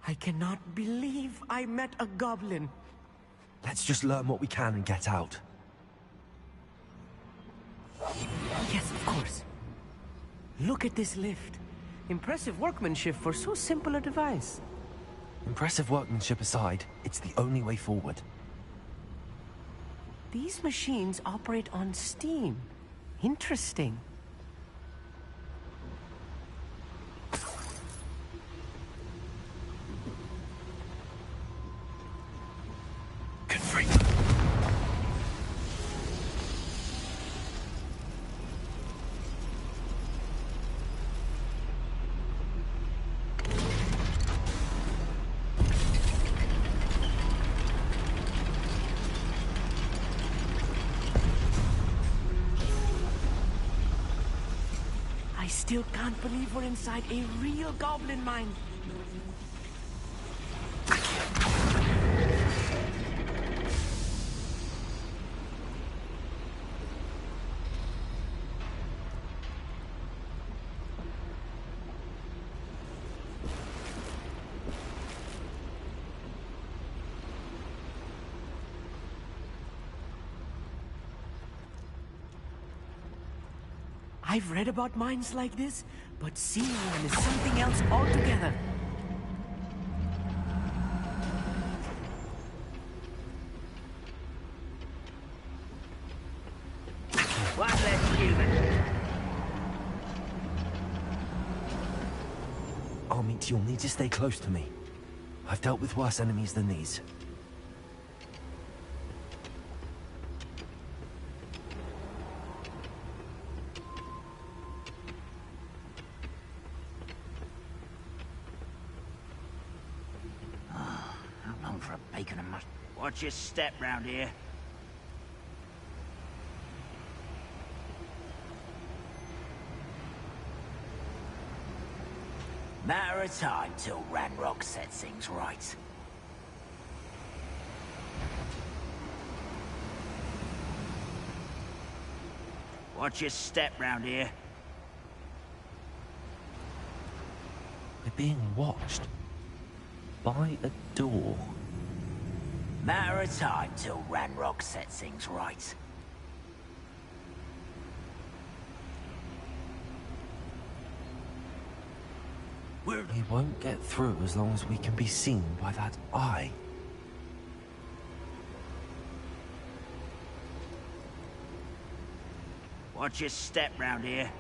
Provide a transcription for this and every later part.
I cannot believe I met a goblin. Let's just learn what we can and get out. Yes, of course. Look at this lift. Impressive workmanship for so simple a device. Impressive workmanship aside, it's the only way forward. These machines operate on steam. Interesting. Good freak. I still can't believe we're inside a real goblin mine. I've read about mines like this, but seeing one is something else altogether. One less human. Amit, you'll need to stay close to me. I've dealt with worse enemies than these. For a bacon and mustard. Watch your step round here. Matter of time till Ranrock sets things right. Watch your step round here. We're being watched. By a door. Matter of time till Ranrock sets things right. We won't get through as long as we can be seen by that eye. Watch your step round here.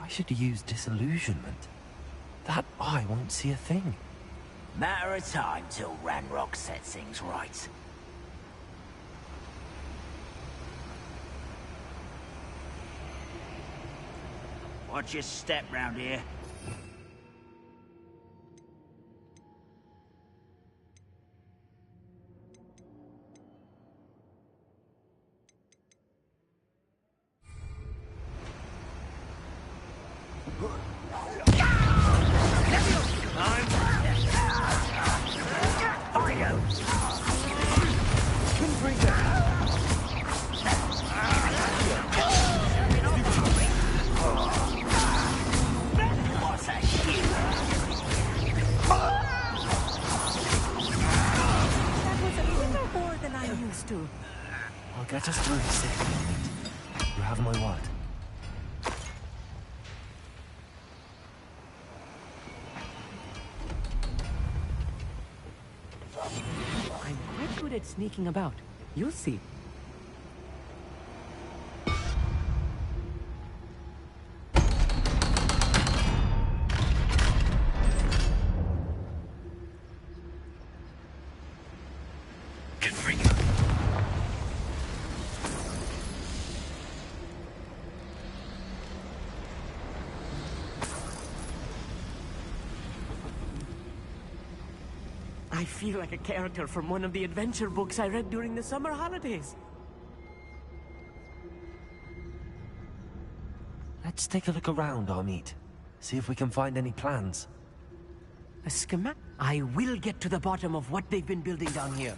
I should use disillusionment. That eye won't see a thing. Matter of time till Ranrock sets things right. Watch your step round here. I'll get us through this thing. You have my word. I'm quite good at sneaking about. You'll see. I feel like a character from one of the adventure books I read during the summer holidays. Let's take a look around, Amit. See if we can find any plans. A schematic? I will get to the bottom of what they've been building down here.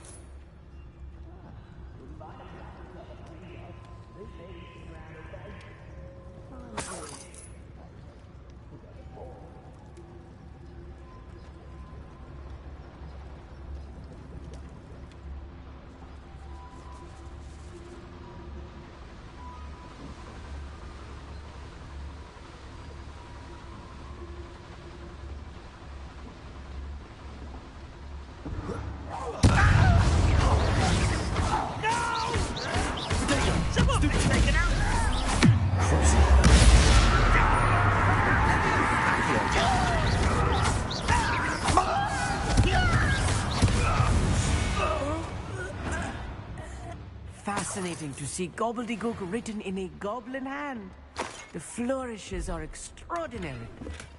disappointing to see gobbledygook written in a goblin hand. The flourishes are extraordinary.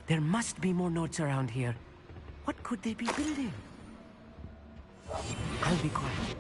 There must be more notes around here. What could they be building? I'll be quiet.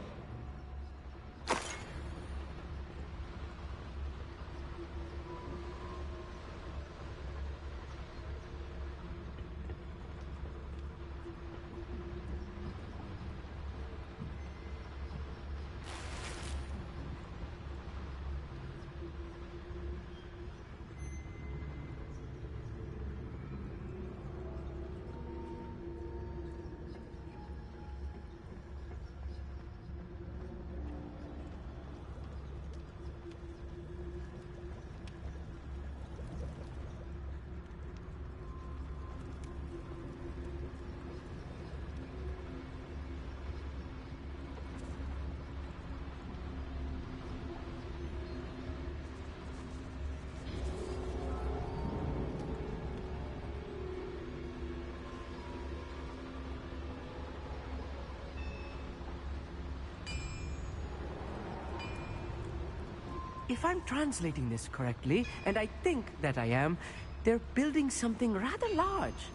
If I'm translating this correctly, and I think that I am, they're building something rather large.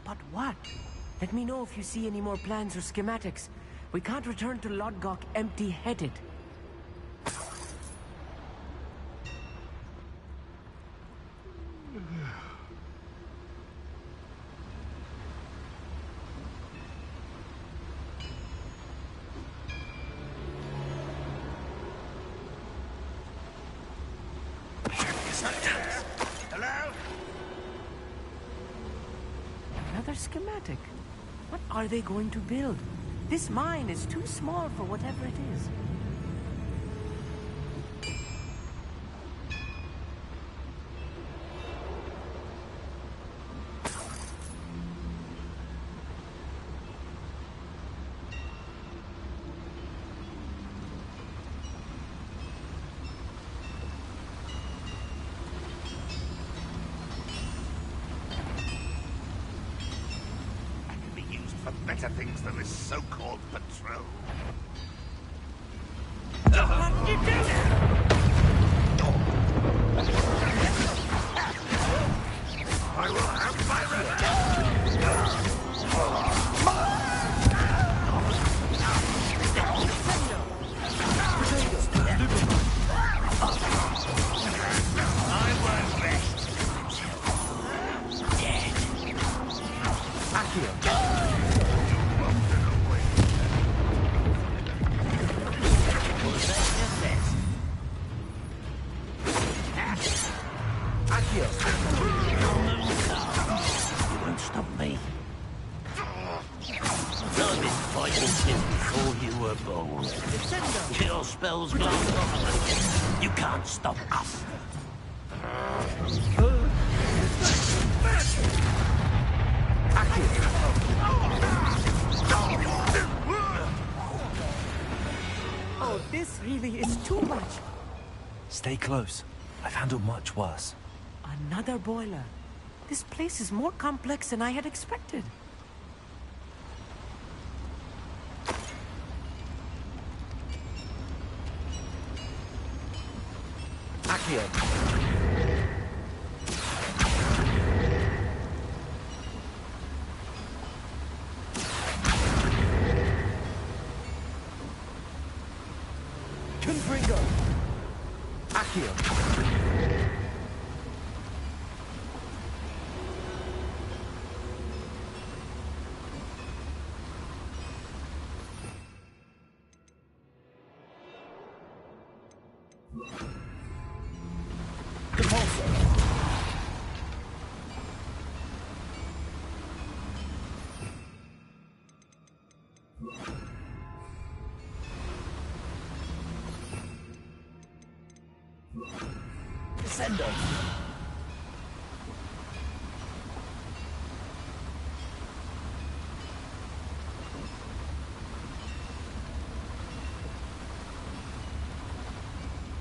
But what? Let me know if you see any more plans or schematics. We can't return to Lodgok empty-headed. Hello? Another schematic. What are they going to build? This mine is too small for whatever it is. For better things than this so-called patrol. I will have my I won't rest until dead. Akio. Stop me. I've been fighting since before you were born. Your spells glance off. You can't stop us. Oh, this really is too much. Stay close. I've handled much worse. Another boiler. This place is more complex than I had expected. Akio. Confringo. Akio. Descendo.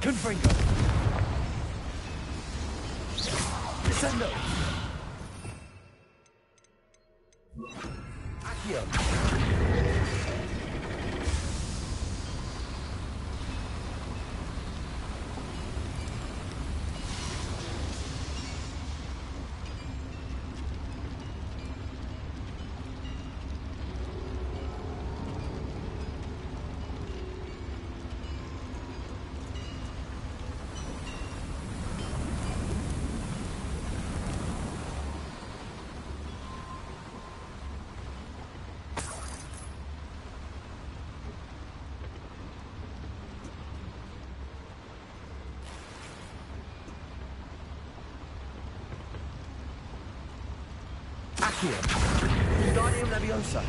Confringo. Descendo. Akio. Accio. Wingardium Leviosa.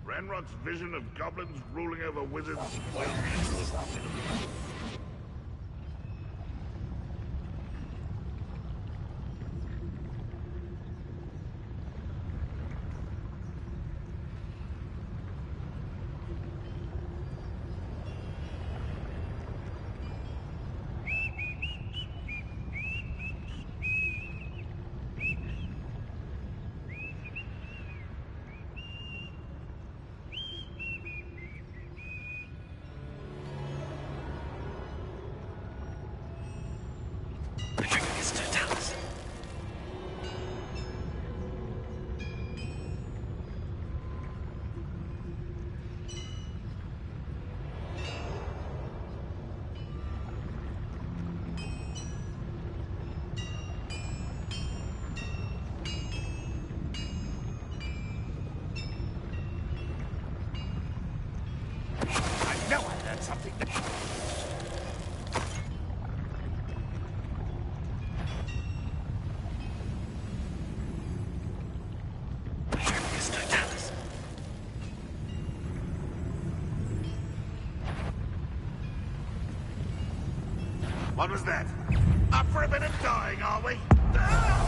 Ranrod's vision of goblins ruling over wizards will be fulfilled. Something. What was that? Up for a bit of dying, are we? How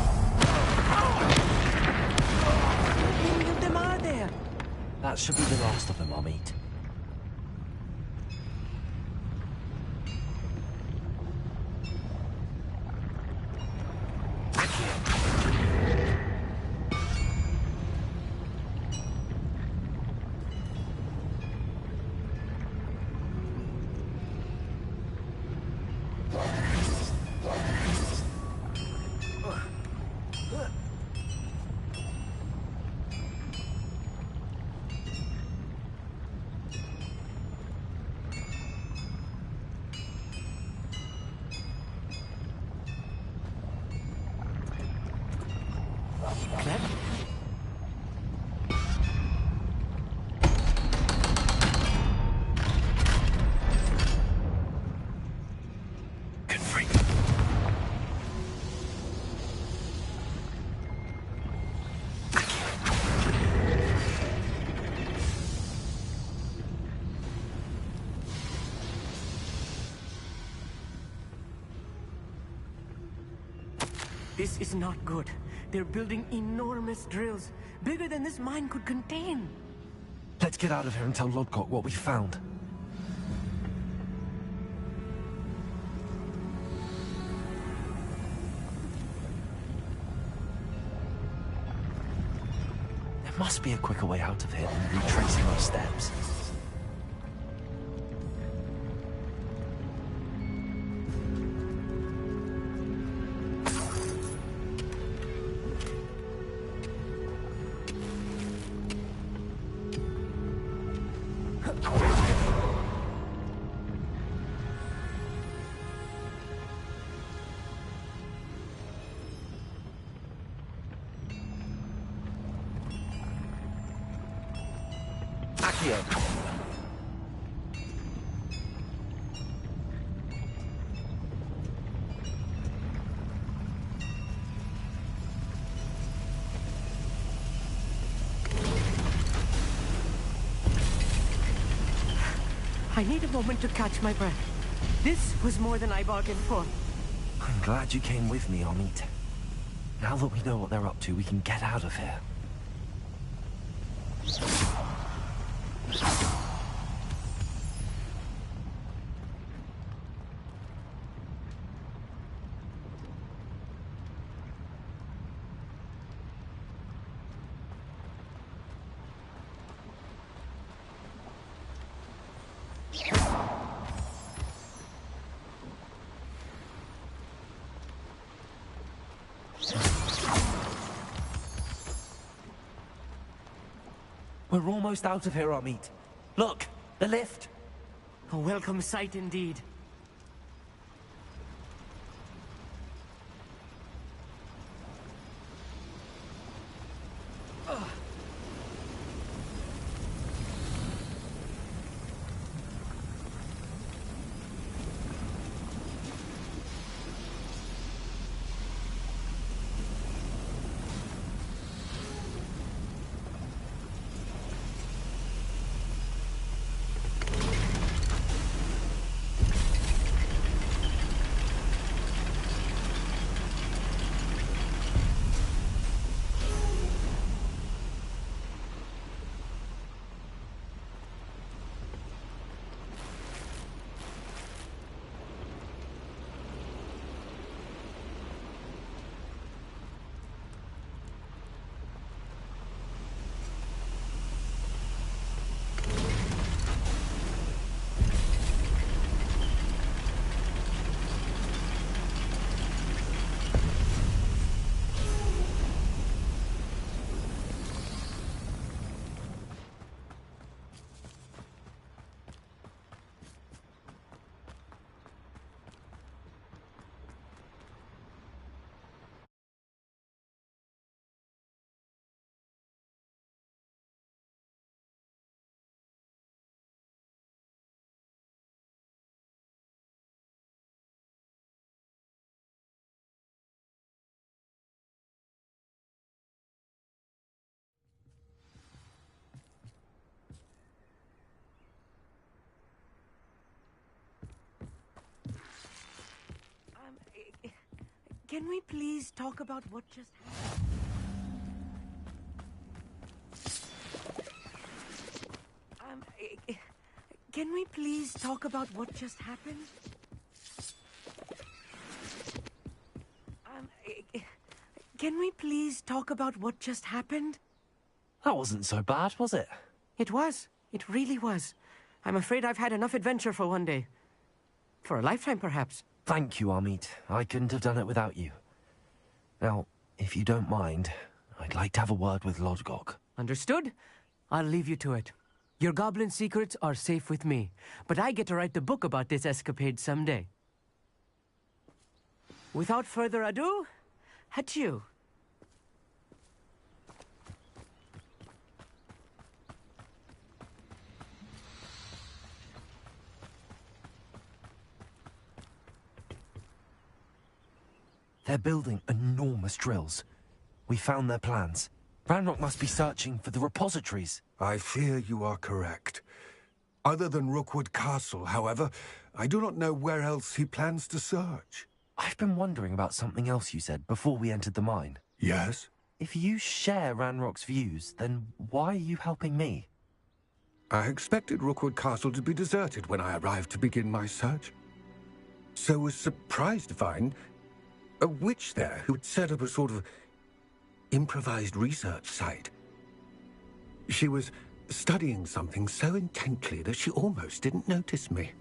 many of them are there? That should be the last of them I'll meet. This is not good. They're building enormous drills, bigger than this mine could contain. Let's get out of here and tell Lodgok what we found. There must be a quicker way out of here than retracing our steps. Accio. I need a moment to catch my breath. This was more than I bargained for. I'm glad you came with me, Amit. Now that we know what they're up to, we can get out of here. We're almost out of here, Amit. Look, the lift. A welcome sight indeed. Can we please talk about what just happened? Can we please talk about what just happened? Can we please talk about what just happened? That wasn't so bad, was it? It was. It really was. I'm afraid I've had enough adventure for one day. For a lifetime, perhaps. Thank you, Amit. I couldn't have done it without you. Now, if you don't mind, I'd like to have a word with Lodgok. Understood? I'll leave you to it. Your goblin secrets are safe with me, but I get to write the book about this escapade someday. Without further ado, adieu. They're building enormous drills. We found their plans. Ranrock must be searching for the repositories. I fear you are correct. Other than Rookwood Castle, however, I do not know where else he plans to search. I've been wondering about something else you said before we entered the mine. Yes? If you share Ranrock's views, then why are you helping me? I expected Rookwood Castle to be deserted when I arrived to begin my search. So was surprised to find a witch there who had set up a sort of improvised research site. She was studying something so intently that she almost didn't notice me.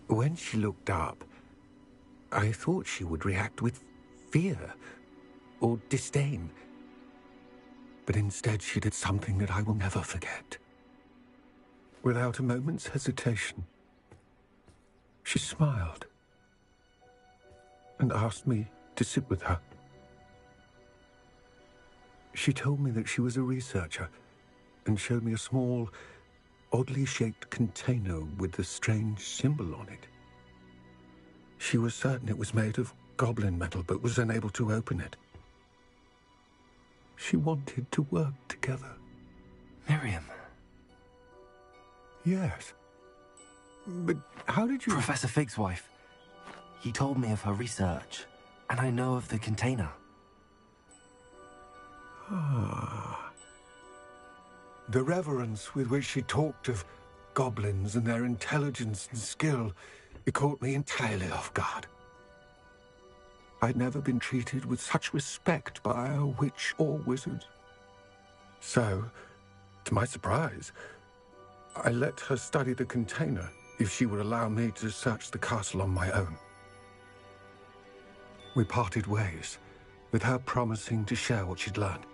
When she looked up, I thought she would react with fear or disdain. But instead she did something that I will never forget. Without a moment's hesitation, she smiled and asked me to sit with her. She told me that she was a researcher and showed me a small, oddly shaped container with a strange symbol on it. She was certain it was made of goblin metal, but was unable to open it. She wanted to work together. Miriam. Yes. But how did you... Professor Fig's wife. He told me of her research, and I know of the container. Ah. The reverence with which she talked of goblins and their intelligence and skill, it caught me entirely off guard. I'd never been treated with such respect by a witch or wizard. So, to my surprise, I let her study the container if she would allow me to search the castle on my own. We parted ways, with her promising to share what she'd learned.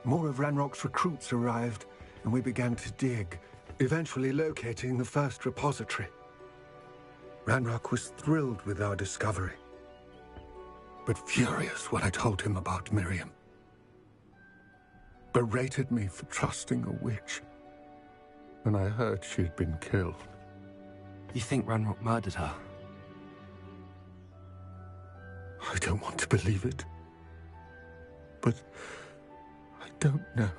More of Ranrock's recruits arrived, and we began to dig, eventually locating the first repository. Ranrock was thrilled with our discovery, but furious when I told him about Miriam. Berated me for trusting a witch, and I heard she'd been killed. You think Ranrock murdered her? I don't want to believe it, but I don't know.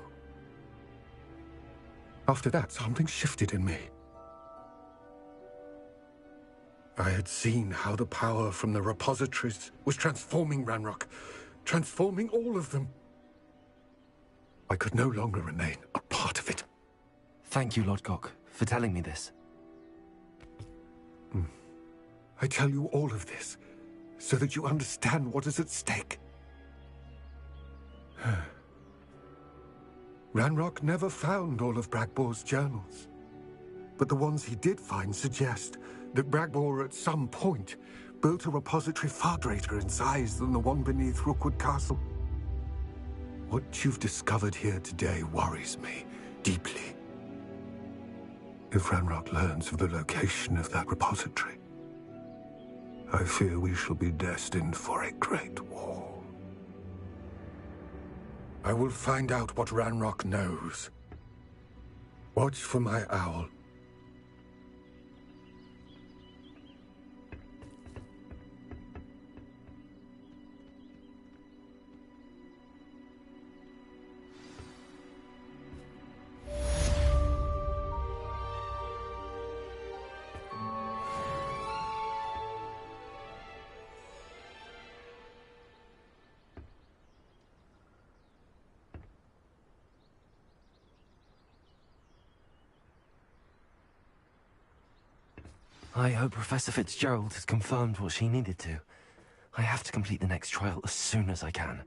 After that, something shifted in me. I had seen how the power from the repositories was transforming Ranrock, transforming all of them. I could no longer remain a part of it. Thank you, Lord Gok, for telling me this. I tell you all of this so that you understand what is at stake. Ranrock never found all of Bragbor's journals, but the ones he did find suggest that Bragbor at some point built a repository far greater in size than the one beneath Rookwood Castle. What you've discovered here today worries me deeply. If Ranrock learns of the location of that repository, I fear we shall be destined for a great war. I will find out what Ranrock knows. Watch for my owl. I hope Professor Fitzgerald has confirmed what she needed to. I have to complete the next trial as soon as I can.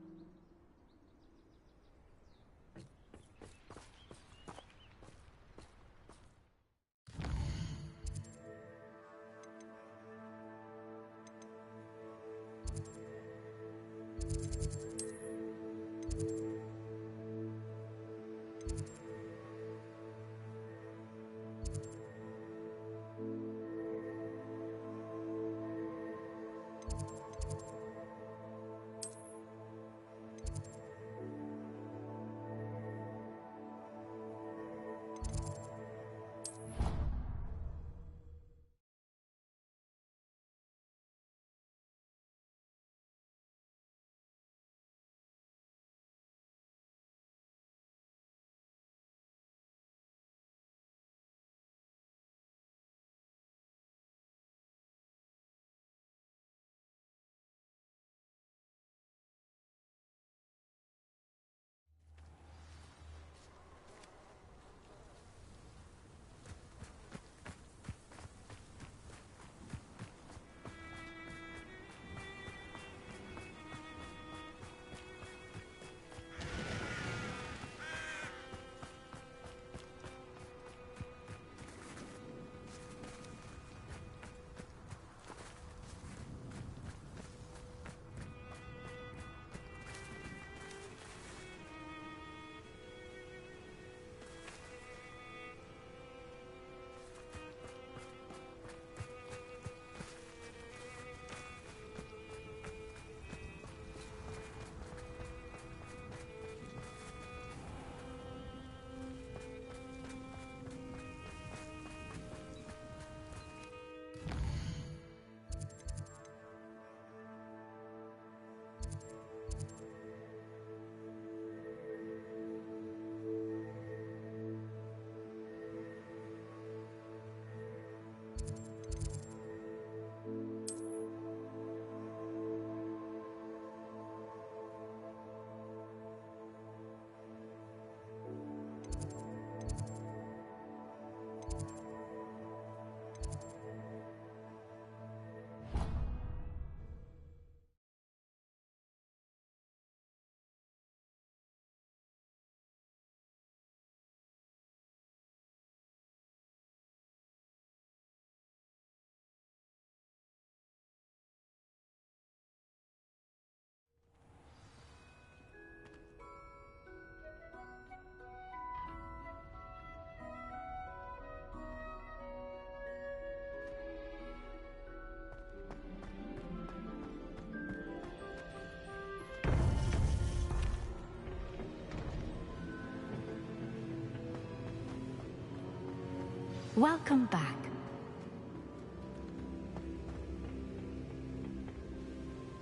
Welcome back.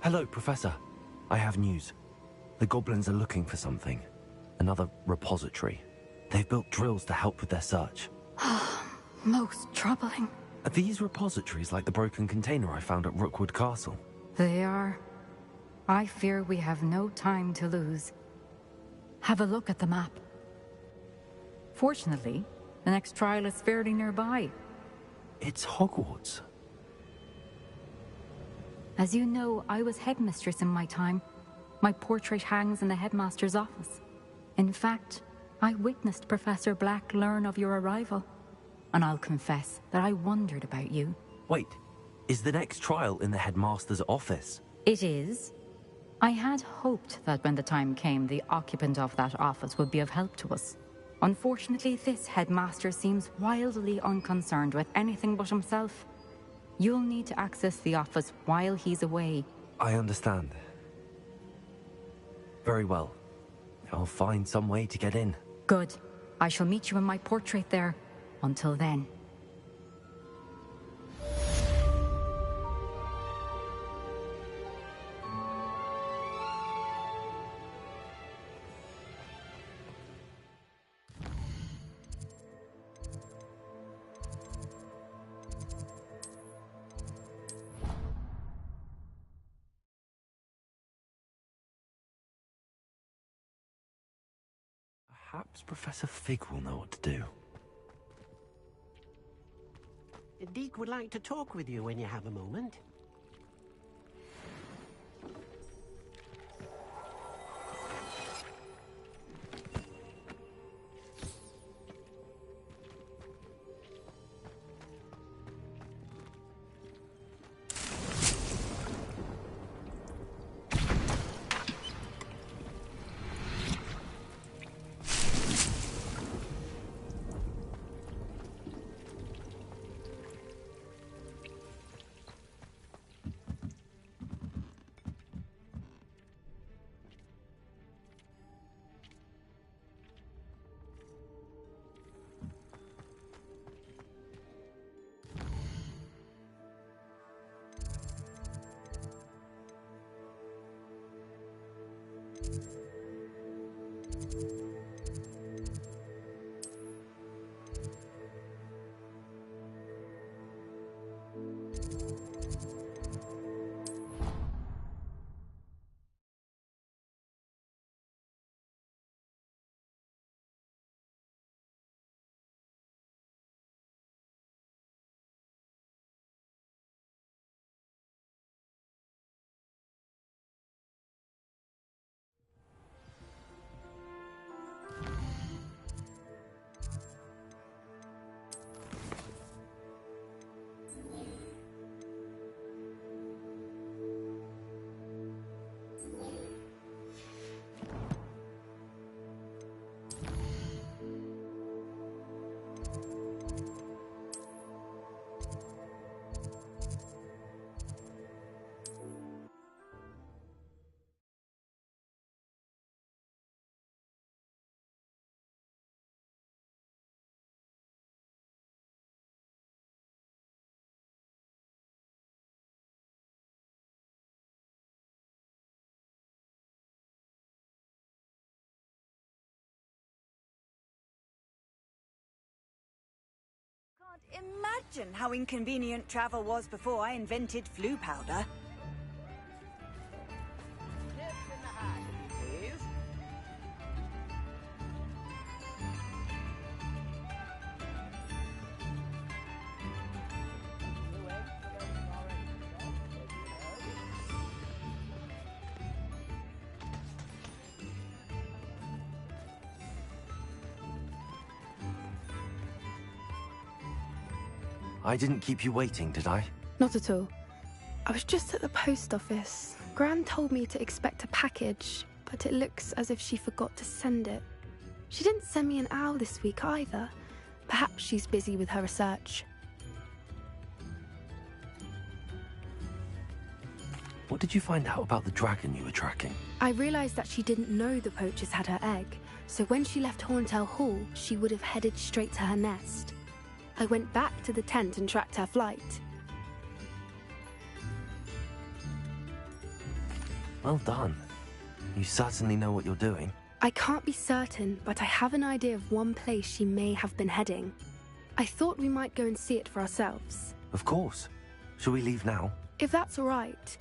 Hello, Professor. I have news. The goblins are looking for something. Another repository. They've built drills to help with their search. Most troubling. Are these repositories like the broken container I found at Rookwood Castle? They are. I fear we have no time to lose. Have a look at the map. Fortunately, the next trial is fairly nearby. It's Hogwarts. As you know, I was headmistress in my time. My portrait hangs in the headmaster's office. In fact, I witnessed Professor Black learn of your arrival. And I'll confess that I wondered about you. Wait, is the next trial in the headmaster's office? It is. I had hoped that when the time came, the occupant of that office would be of help to us. Unfortunately, this headmaster seems wildly unconcerned with anything but himself. You'll need to access the office while he's away. I understand. Very well. I'll find some way to get in. Good. I shall meet you in my portrait there. Until then. Perhaps Professor Fig will know what to do. Deek would like to talk with you when you have a moment. Can't imagine how inconvenient travel was before I invented flu powder. I didn't keep you waiting, did I? Not at all. I was just at the post office. Gran told me to expect a package, but it looks as if she forgot to send it. She didn't send me an owl this week either. Perhaps she's busy with her research. What did you find out about the dragon you were tracking? I realised that she didn't know the poachers had her egg, so when she left Horntail Hall, she would have headed straight to her nest. I went back to the tent and tracked her flight. Well done. You certainly know what you're doing. I can't be certain, but I have an idea of one place she may have been heading. I thought we might go and see it for ourselves. Of course. Shall we leave now? If that's all right,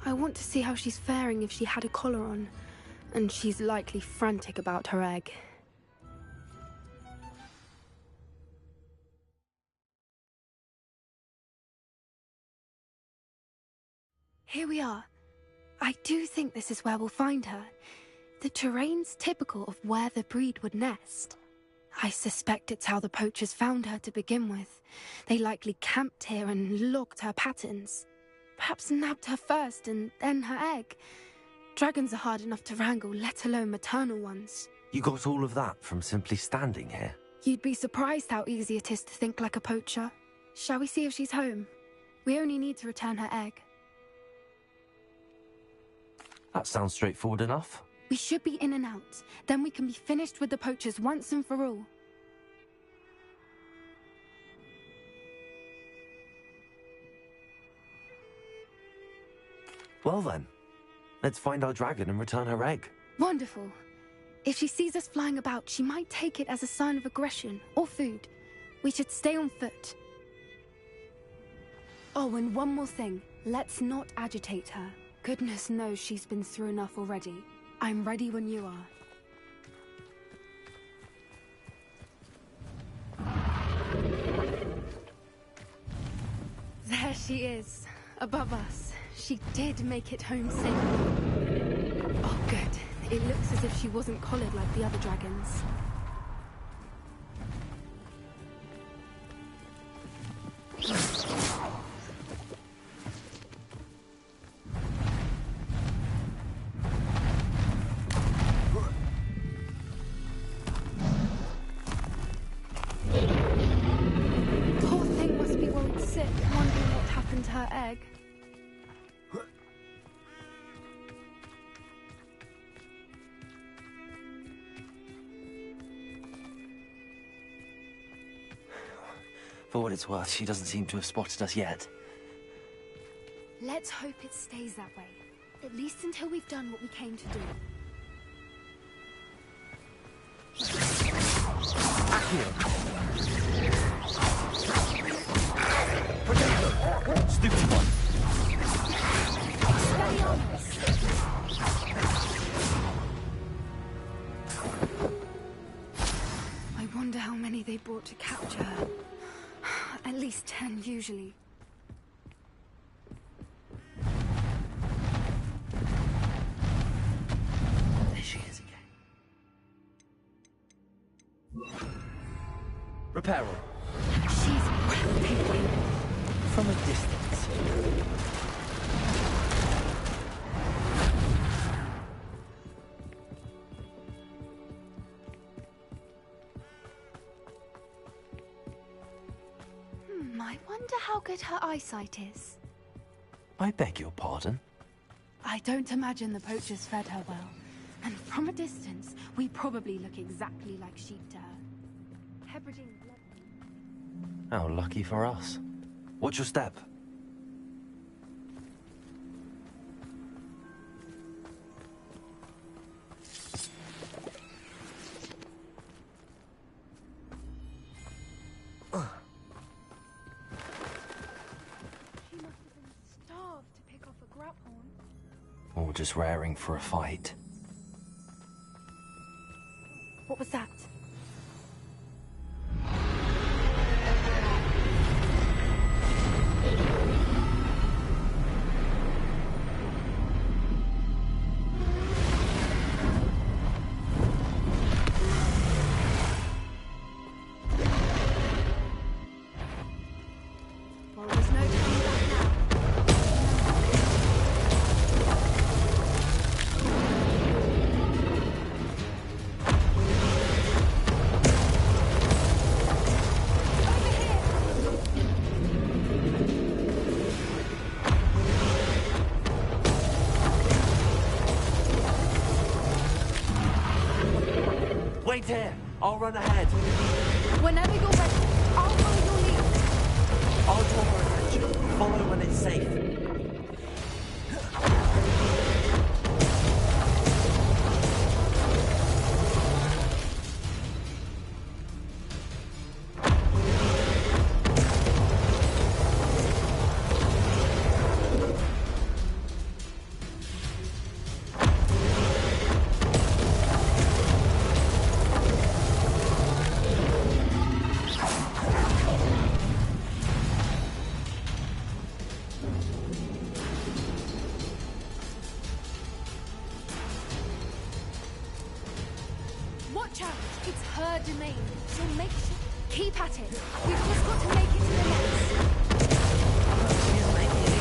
I want to see how she's faring if she had a collar on. And she's likely frantic about her egg. Here we are. I do think this is where we'll find her. The terrain's typical of where the breed would nest. I suspect it's how the poachers found her to begin with. They likely camped here and logged her patterns. Perhaps nabbed her first and then her egg. Dragons are hard enough to wrangle, let alone maternal ones. You got all of that from simply standing here? You'd be surprised how easy it is to think like a poacher. Shall we see if she's home? We only need to return her egg. That sounds straightforward enough. We should be in and out. Then we can be finished with the poachers once and for all. Well then, let's find our dragon and return her egg. Wonderful. If she sees us flying about, she might take it as a sign of aggression or food. We should stay on foot. Oh, and one more thing. Let's not agitate her. Goodness knows she's been through enough already. I'm ready when you are. There she is, above us. She did make it home safely. Oh, good. It looks as if she wasn't collared like the other dragons. Poor thing must be worried sick, wondering what happened to her egg. For what it's worth, she doesn't seem to have spotted us yet. Let's hope it stays that way. At least until we've done what we came to do. Accio! Stupid one! Stay on us! I wonder how many they brought to capture her. At least 10, usually. There she is again. Reparo. She's breathtaking. From a distance. I wonder how good her eyesight is. I beg your pardon? I don't imagine the poachers fed her well. And from a distance, we probably look exactly like sheep to her. Hebridean blood. How lucky for us. What's your step? She must have been starved to pick off a grapehorn. Or just raring for a fight. What was that? Well, there's no turning back now. Wait here! I'll run ahead! Whenever you're ready, I'll follow your lead. I'll draw her attention. Follow when it's safe. Watch out! It's her domain. She'll make sure. Keep at it. We've just got to make it to the nest. She's making it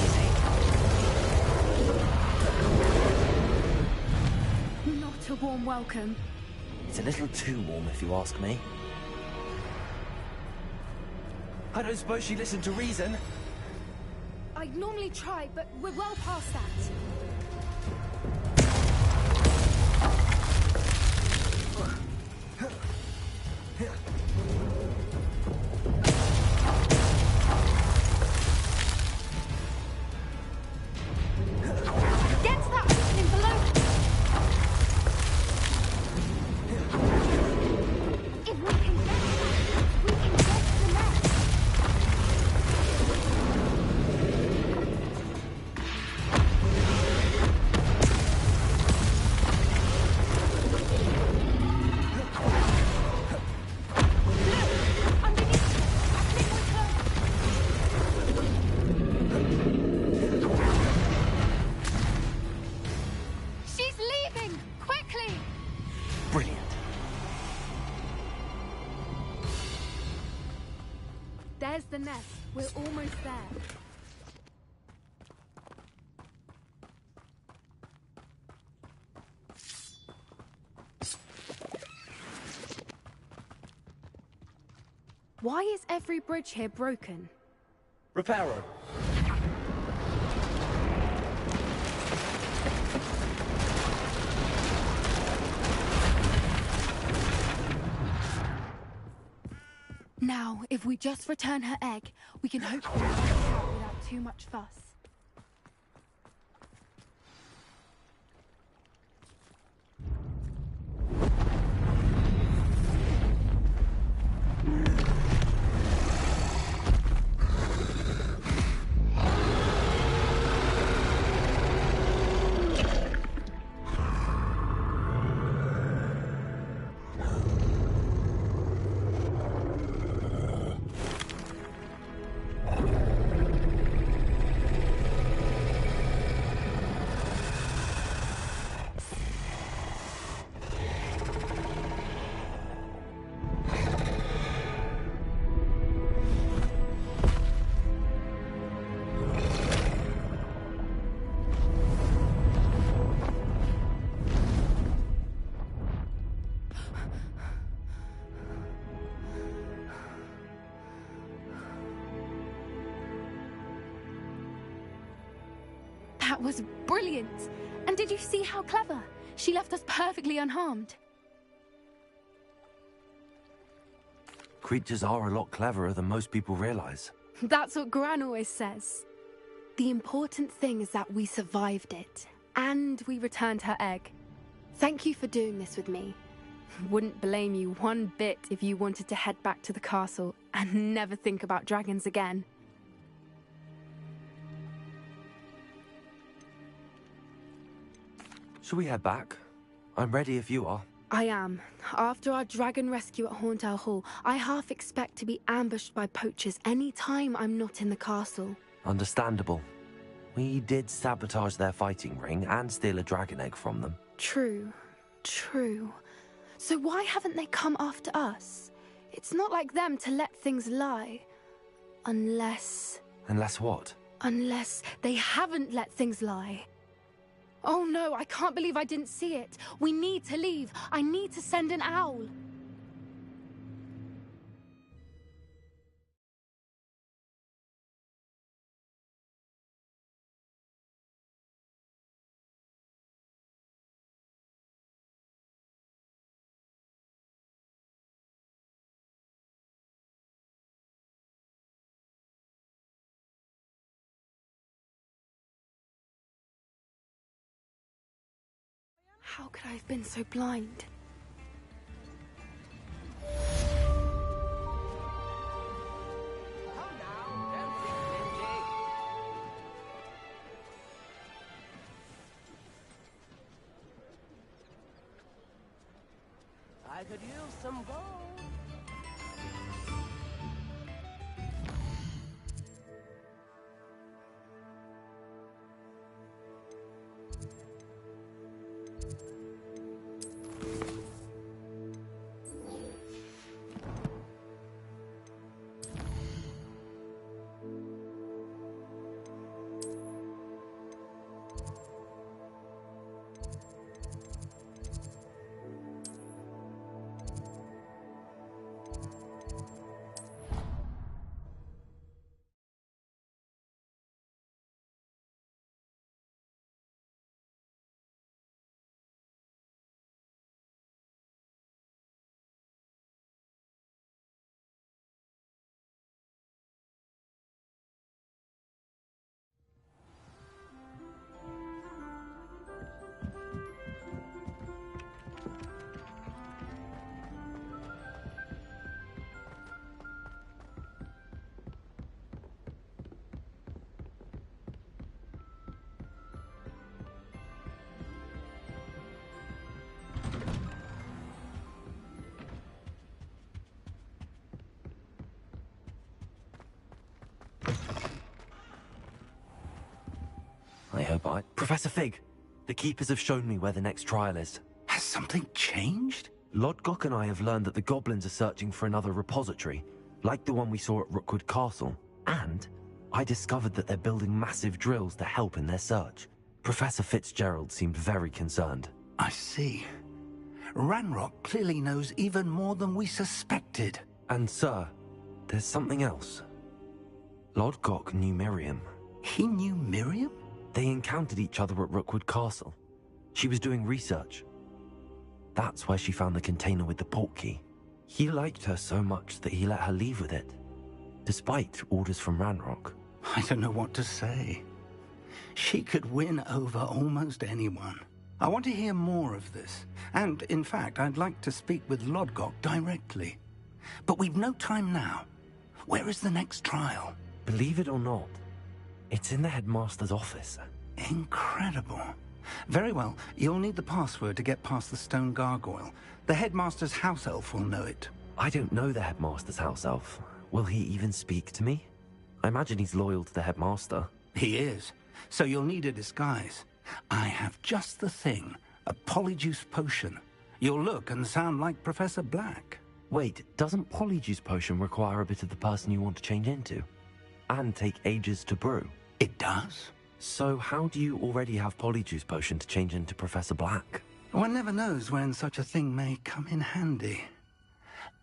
easy. Not a warm welcome. It's a little too warm, if you ask me. I don't suppose she listened to reason. I'd normally try, but we're well past that. Get to that opening below. If we can get to that, we can get to the nest. Look, underneath it. I think we're close. She's leaving! Quickly! Brilliant. There's the nest. We're almost there. Why is every bridge here broken? Reparo. Now, if we just return her egg, we can hopefully get it out without too much fuss. That was brilliant! And did you see how clever? She left us perfectly unharmed. Creatures are a lot cleverer than most people realize. That's what Gran always says. The important thing is that we survived it, and we returned her egg. Thank you for doing this with me. Wouldn't blame you one bit if you wanted to head back to the castle and never think about dragons again. Shall we head back? I'm ready if you are. I am. After our dragon rescue at Hauntow Hall, I half expect to be ambushed by poachers any time I'm not in the castle. Understandable. We did sabotage their fighting ring and steal a dragon egg from them. True. True. So why haven't they come after us? It's not like them to let things lie. Unless... Unless what? Unless they haven't let things lie. Oh no, I can't believe I didn't see it. We need to leave. I need to send an owl. How could I have been so blind? I could use some gold. I hope I... Professor Fig, the Keepers have shown me where the next trial is. Has something changed? Lodgok and I have learned that the goblins are searching for another repository, like the one we saw at Rookwood Castle. And I discovered that they're building massive drills to help in their search. Professor Fitzgerald seemed very concerned. I see. Ranrock clearly knows even more than we suspected. And sir, there's something else. Lodgok knew Miriam. He knew Miriam? They encountered each other at Rookwood Castle. She was doing research. That's where she found the container with the port key. He liked her so much that he let her leave with it, despite orders from Ranrock. I don't know what to say. She could win over almost anyone. I want to hear more of this. And, in fact, I'd like to speak with Lodgok directly. But we've no time now. Where is the next trial? Believe it or not, it's in the headmaster's office. Incredible. Very well. You'll need the password to get past the stone gargoyle. The headmaster's house elf will know it. I don't know the headmaster's house elf. Will he even speak to me? I imagine he's loyal to the headmaster. He is. So you'll need a disguise. I have just the thing. A polyjuice potion. You'll look and sound like Professor Black. Wait, doesn't Polyjuice Potion require a bit of the person you want to change into? And take ages to brew? It does. So how do you already have Polyjuice Potion to change into Professor Black? One never knows when such a thing may come in handy.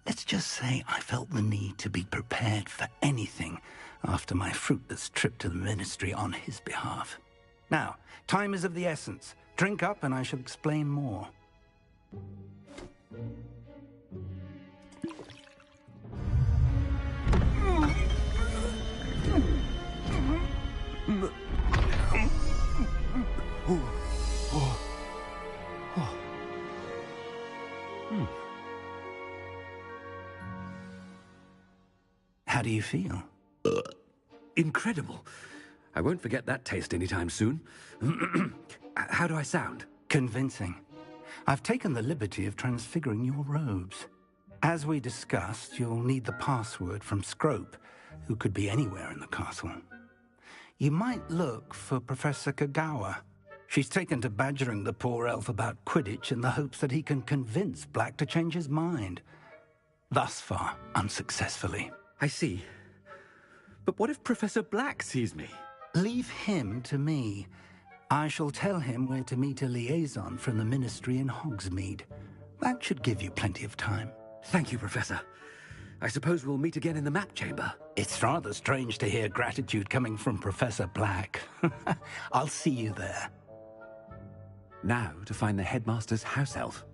Let's just say I felt the need to be prepared for anything after my fruitless trip to the Ministry on his behalf. Now, time is of the essence. Drink up and I shall explain more. How do you feel? Incredible. I won't forget that taste anytime soon. How do I sound? Convincing. I've taken the liberty of transfiguring your robes. As we discussed, you'll need the password from Scrope, who could be anywhere in the castle. You might look for Professor Kagawa. She's taken to badgering the poor elf about Quidditch in the hopes that he can convince Black to change his mind. Thus far, unsuccessfully. I see. But what if Professor Black sees me? Leave him to me. I shall tell him where to meet a liaison from the Ministry in Hogsmeade. That should give you plenty of time. Thank you, Professor. I suppose we'll meet again in the map chamber. It's rather strange to hear gratitude coming from Professor Black. I'll see you there. Now to find the headmaster's house elf.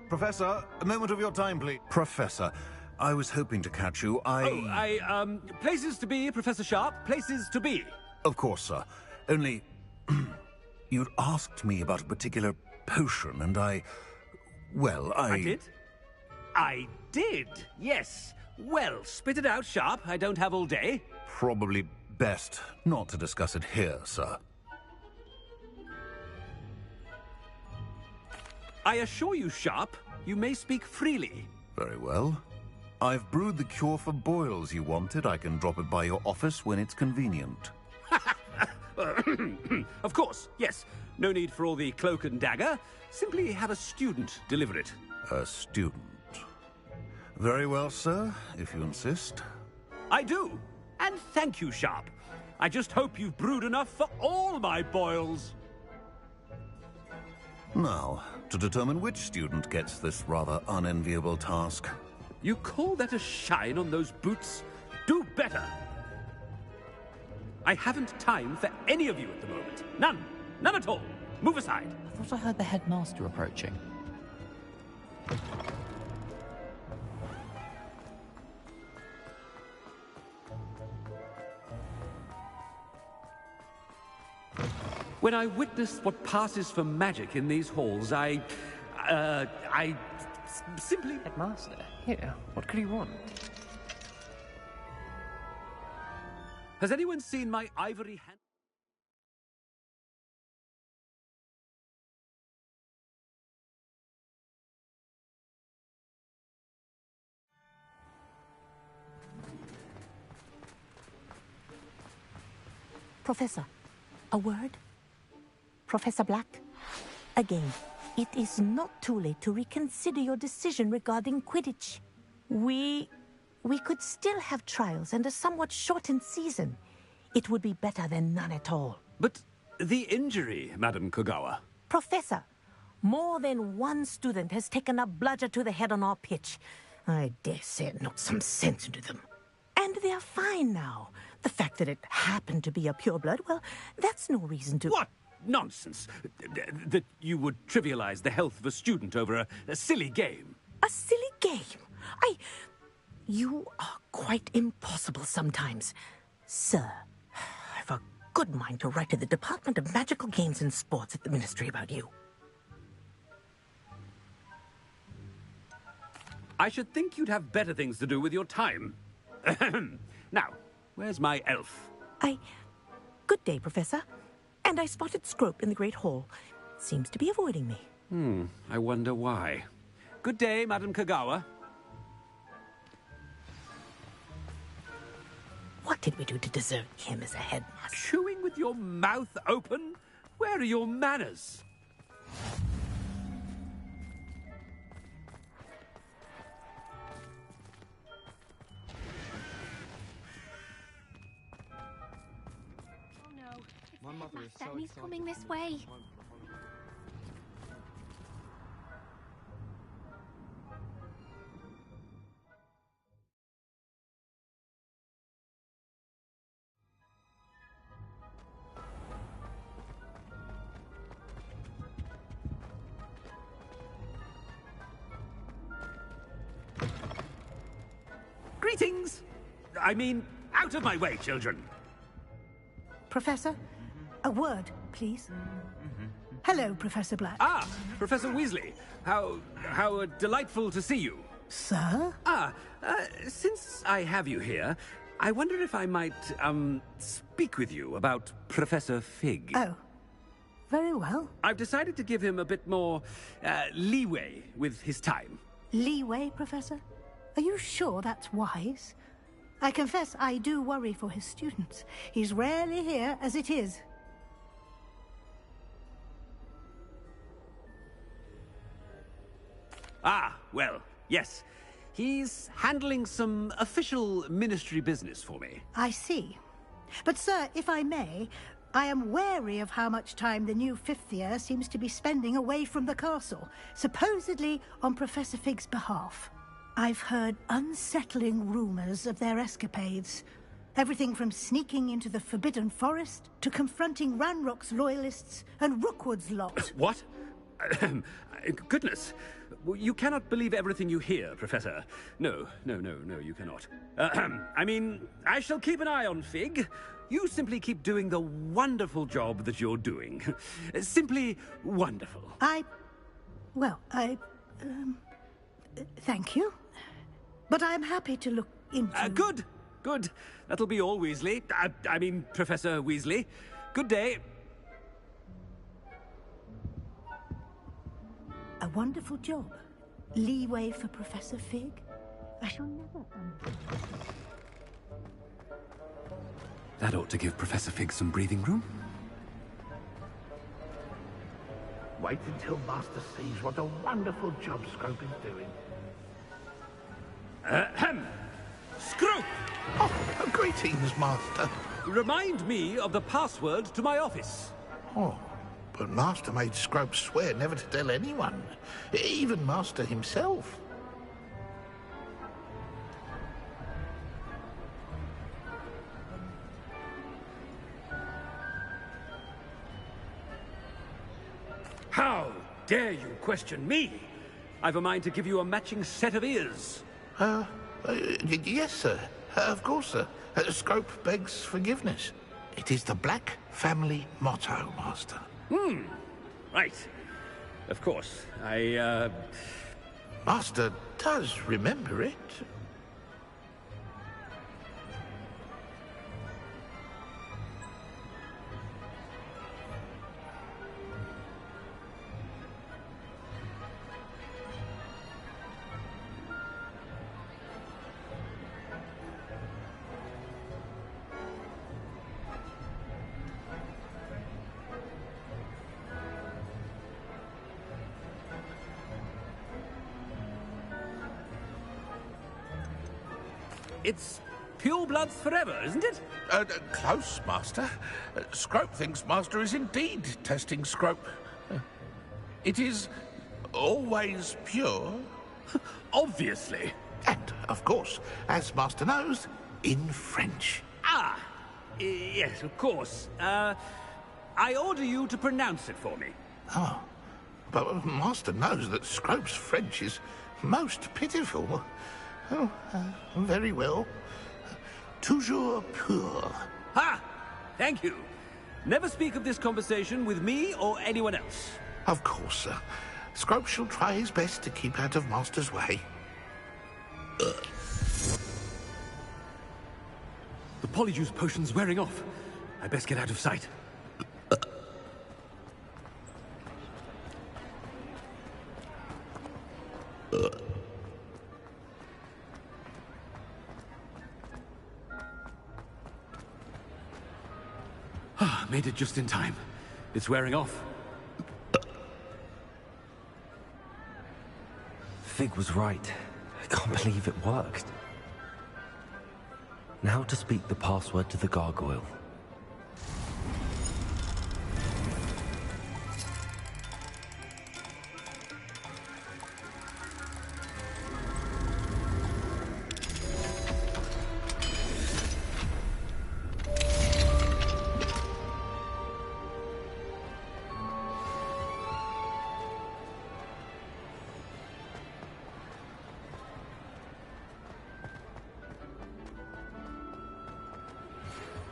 Professor, a moment of your time, please. Professor, I was hoping to catch you. Places to be, Professor Sharp. Places to be. Of course, sir. Only... you'd asked me about a particular potion, and I did? I did, yes. Well, spit it out, Sharp. I don't have all day. Probably best not to discuss it here, sir. I assure you, Sharp, you may speak freely. Very well. I've brewed the cure for boils you wanted. I can drop it by your office when it's convenient. Of course, yes. No need for all the cloak and dagger. Simply have a student deliver it. A student. Very well, sir, if you insist. I do. And thank you, Sharp. I just hope you've brewed enough for all my boils. Now, to determine which student gets this rather unenviable task. You call that a shine on those boots? Do better. I haven't time for any of you at the moment. None. None at all. Move aside. I thought I heard the headmaster approaching. When I witness what passes for magic in these halls, I simply... Headmaster, here, what could he want? Has anyone seen my ivory hand? Professor, a word? Professor Black, again, it is not too late to reconsider your decision regarding Quidditch. We could still have trials and a somewhat shortened season. It would be better than none at all. But the injury, Madam Kogawa. Professor, more than one student has taken a bludger to the head on our pitch. I dare say it knocked some sense into them. And they're fine now. The fact that it happened to be a pureblood, well, that's no reason to... What nonsense! That you would trivialize the health of a student over a silly game. A silly game? You are quite impossible sometimes. Sir, I've a good mind to write to the Department of Magical Games and Sports at the Ministry about you. I should think you'd have better things to do with your time. Now, where's my elf? Good day, Professor. And I spotted Scrope in the Great Hall. Seems to be avoiding me. I wonder why. Good day, Madam Kogawa. What did we do to deserve him as a headmaster? Chewing with your mouth open? Where are your manners? My mother is so excited. He's coming this way. Greetings! I mean, out of my way, children. Professor, a word, please. Hello, Professor Black. Ah, Professor Weasley. How delightful to see you. Sir? Since I have you here, I wonder if I might, speak with you about Professor Fig. Oh, very well. I've decided to give him a bit more, leeway with his time. Leeway, Professor? Are you sure that's wise? I confess I do worry for his students. He's rarely here as it is. Ah, well, yes. He's handling some official ministry business for me. I see. But, sir, if I may, I am wary of how much time the new fifth year seems to be spending away from the castle, supposedly on Professor Fig's behalf. I've heard unsettling rumors of their escapades. Everything from sneaking into the Forbidden Forest to confronting Ranrock's loyalists and Rookwood's lot. What? Goodness. You cannot believe everything you hear, Professor. No, you cannot. I mean, I shall keep an eye on Fig. You simply keep doing the wonderful job that you're doing. Simply wonderful. Thank you. But I'm happy to look into... Good. That'll be all, Weasley. I mean, Professor Weasley. Good day. A wonderful job. Leeway for Professor Fig? I shall never understand. That ought to give Professor Fig some breathing room. Wait until Master sees what a wonderful job Scrope is doing. Scrope! Oh, greetings, Master. Remind me of the password to my office. Oh, but Master made Scrope swear never to tell anyone, even Master himself. How dare you question me? I've a mind to give you a matching set of ears. Yes, sir. Of course, sir. Scrope begs forgiveness. It is the Black family motto, Master. Right. Of course. Master does remember it. It's pure bloods forever, isn't it? Close, Master. Scrope thinks Master is indeed testing Scrope. It is always pure. Obviously. And, of course, as Master knows, in French. Yes, of course. I order you to pronounce it for me. Oh, but Master knows that Scrope's French is most pitiful. Oh, very well. Toujours pur. Ha! Thank you. Never speak of this conversation with me or anyone else. Of course, sir. Scrope shall try his best to keep out of Master's way. The Polyjuice potion's wearing off. I best get out of sight. Made it just in time. It's wearing off. Fig was right. I can't believe it worked. Now to speak the password to the gargoyle.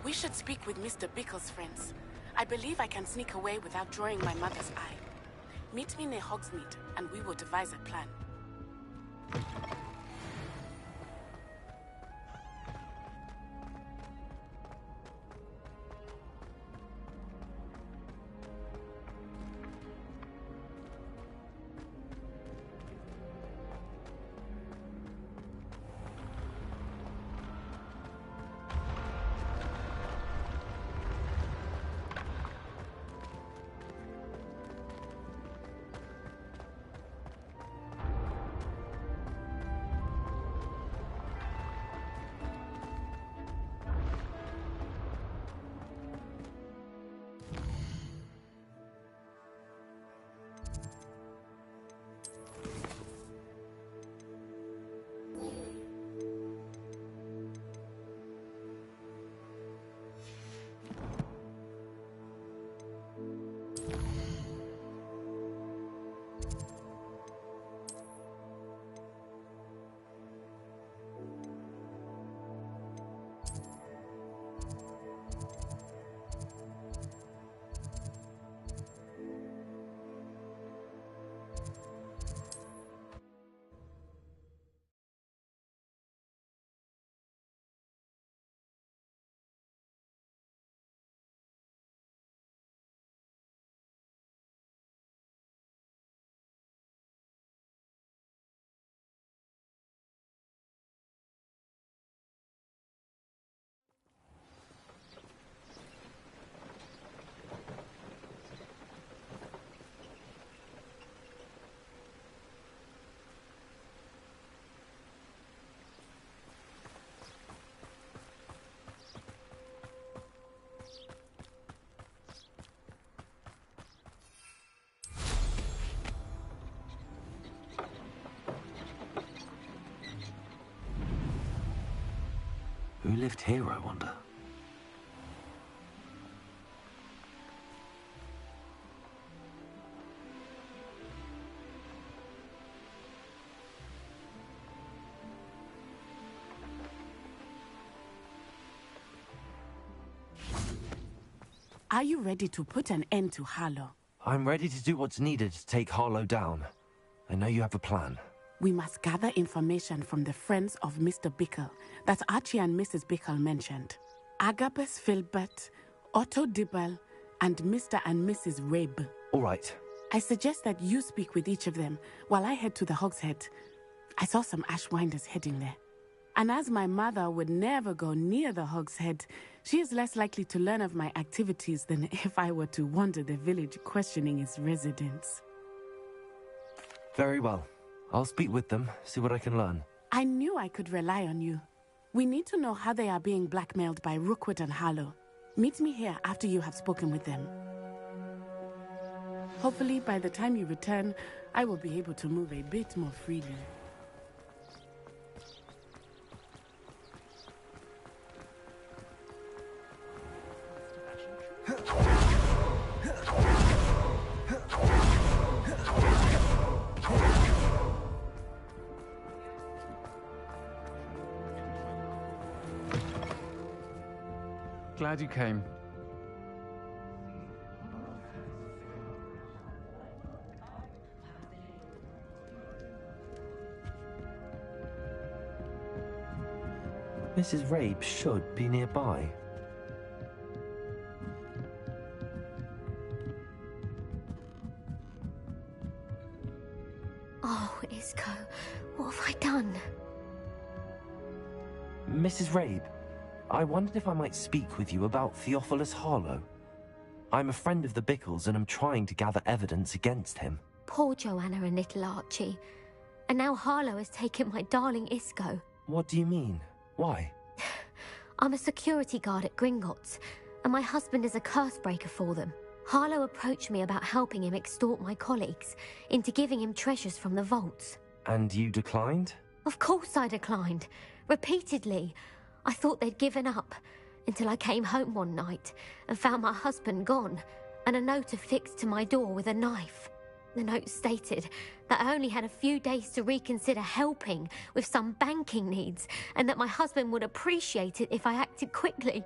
We should speak with Mr. Bickle's friends. I believe I can sneak away without drawing my mother's eye. Meet me near Hogsmeade, and we will devise a plan. Who lived here, I wonder? Are you ready to put an end to Harlow? I'm ready to do what's needed to take Harlow down. I know you have a plan. We must gather information from the friends of Mr. Bickle that Archie and Mrs. Bickle mentioned. Agabus Filbert, Otto Dibble, and Mr. and Mrs. Rabe. All right. I suggest that you speak with each of them while I head to the Hogshead. I saw some Ashwinders heading there. And as my mother would never go near the Hogshead, she is less likely to learn of my activities than if I were to wander the village questioning its residents. Very well. I'll speak with them, see what I can learn. I knew I could rely on you. We need to know how they are being blackmailed by Rookwood and Harlow. Meet me here after you have spoken with them. Hopefully, by the time you return, I will be able to move a bit more freely. Glad you came. Mrs. Rabe should be nearby. Oh, Isco, what have I done? Mrs. Rabe, I wondered if I might speak with you about Theophilus Harlow. I'm a friend of the Bickles and I'm trying to gather evidence against him. Poor Joanna and little Archie. And now Harlow has taken my darling Isco. What do you mean? Why? I'm a security guard at Gringotts, and my husband is a curse breaker for them. Harlow approached me about helping him extort my colleagues into giving him treasures from the vaults. And you declined? Of course I declined. Repeatedly. I thought they'd given up, until I came home one night and found my husband gone, and a note affixed to my door with a knife. The note stated that I only had a few days to reconsider helping with some banking needs, and that my husband would appreciate it if I acted quickly.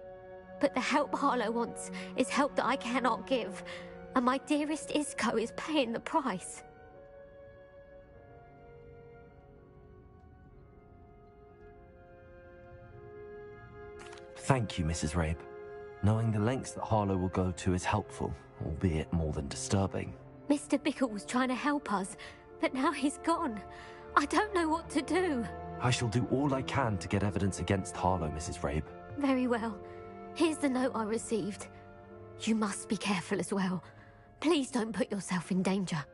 But the help Harlow wants is help that I cannot give, and my dearest Isco is paying the price. Thank you, Mrs. Rabe. Knowing the lengths that Harlow will go to is helpful, albeit more than disturbing. Mr. Bickle was trying to help us, but now he's gone. I don't know what to do. I shall do all I can to get evidence against Harlow, Mrs. Rabe. Very well. Here's the note I received. You must be careful as well. Please don't put yourself in danger.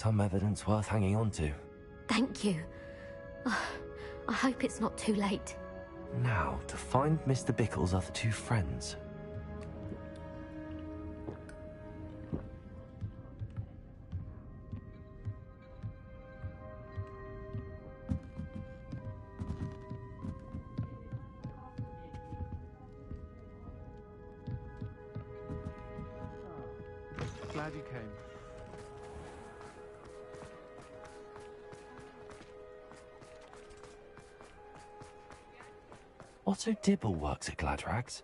Some evidence worth hanging on to. Thank you. I hope it's not too late. Now, to find Mr. Bickle's other two friends. Glad you came. Otto Dibble works at Gladrags.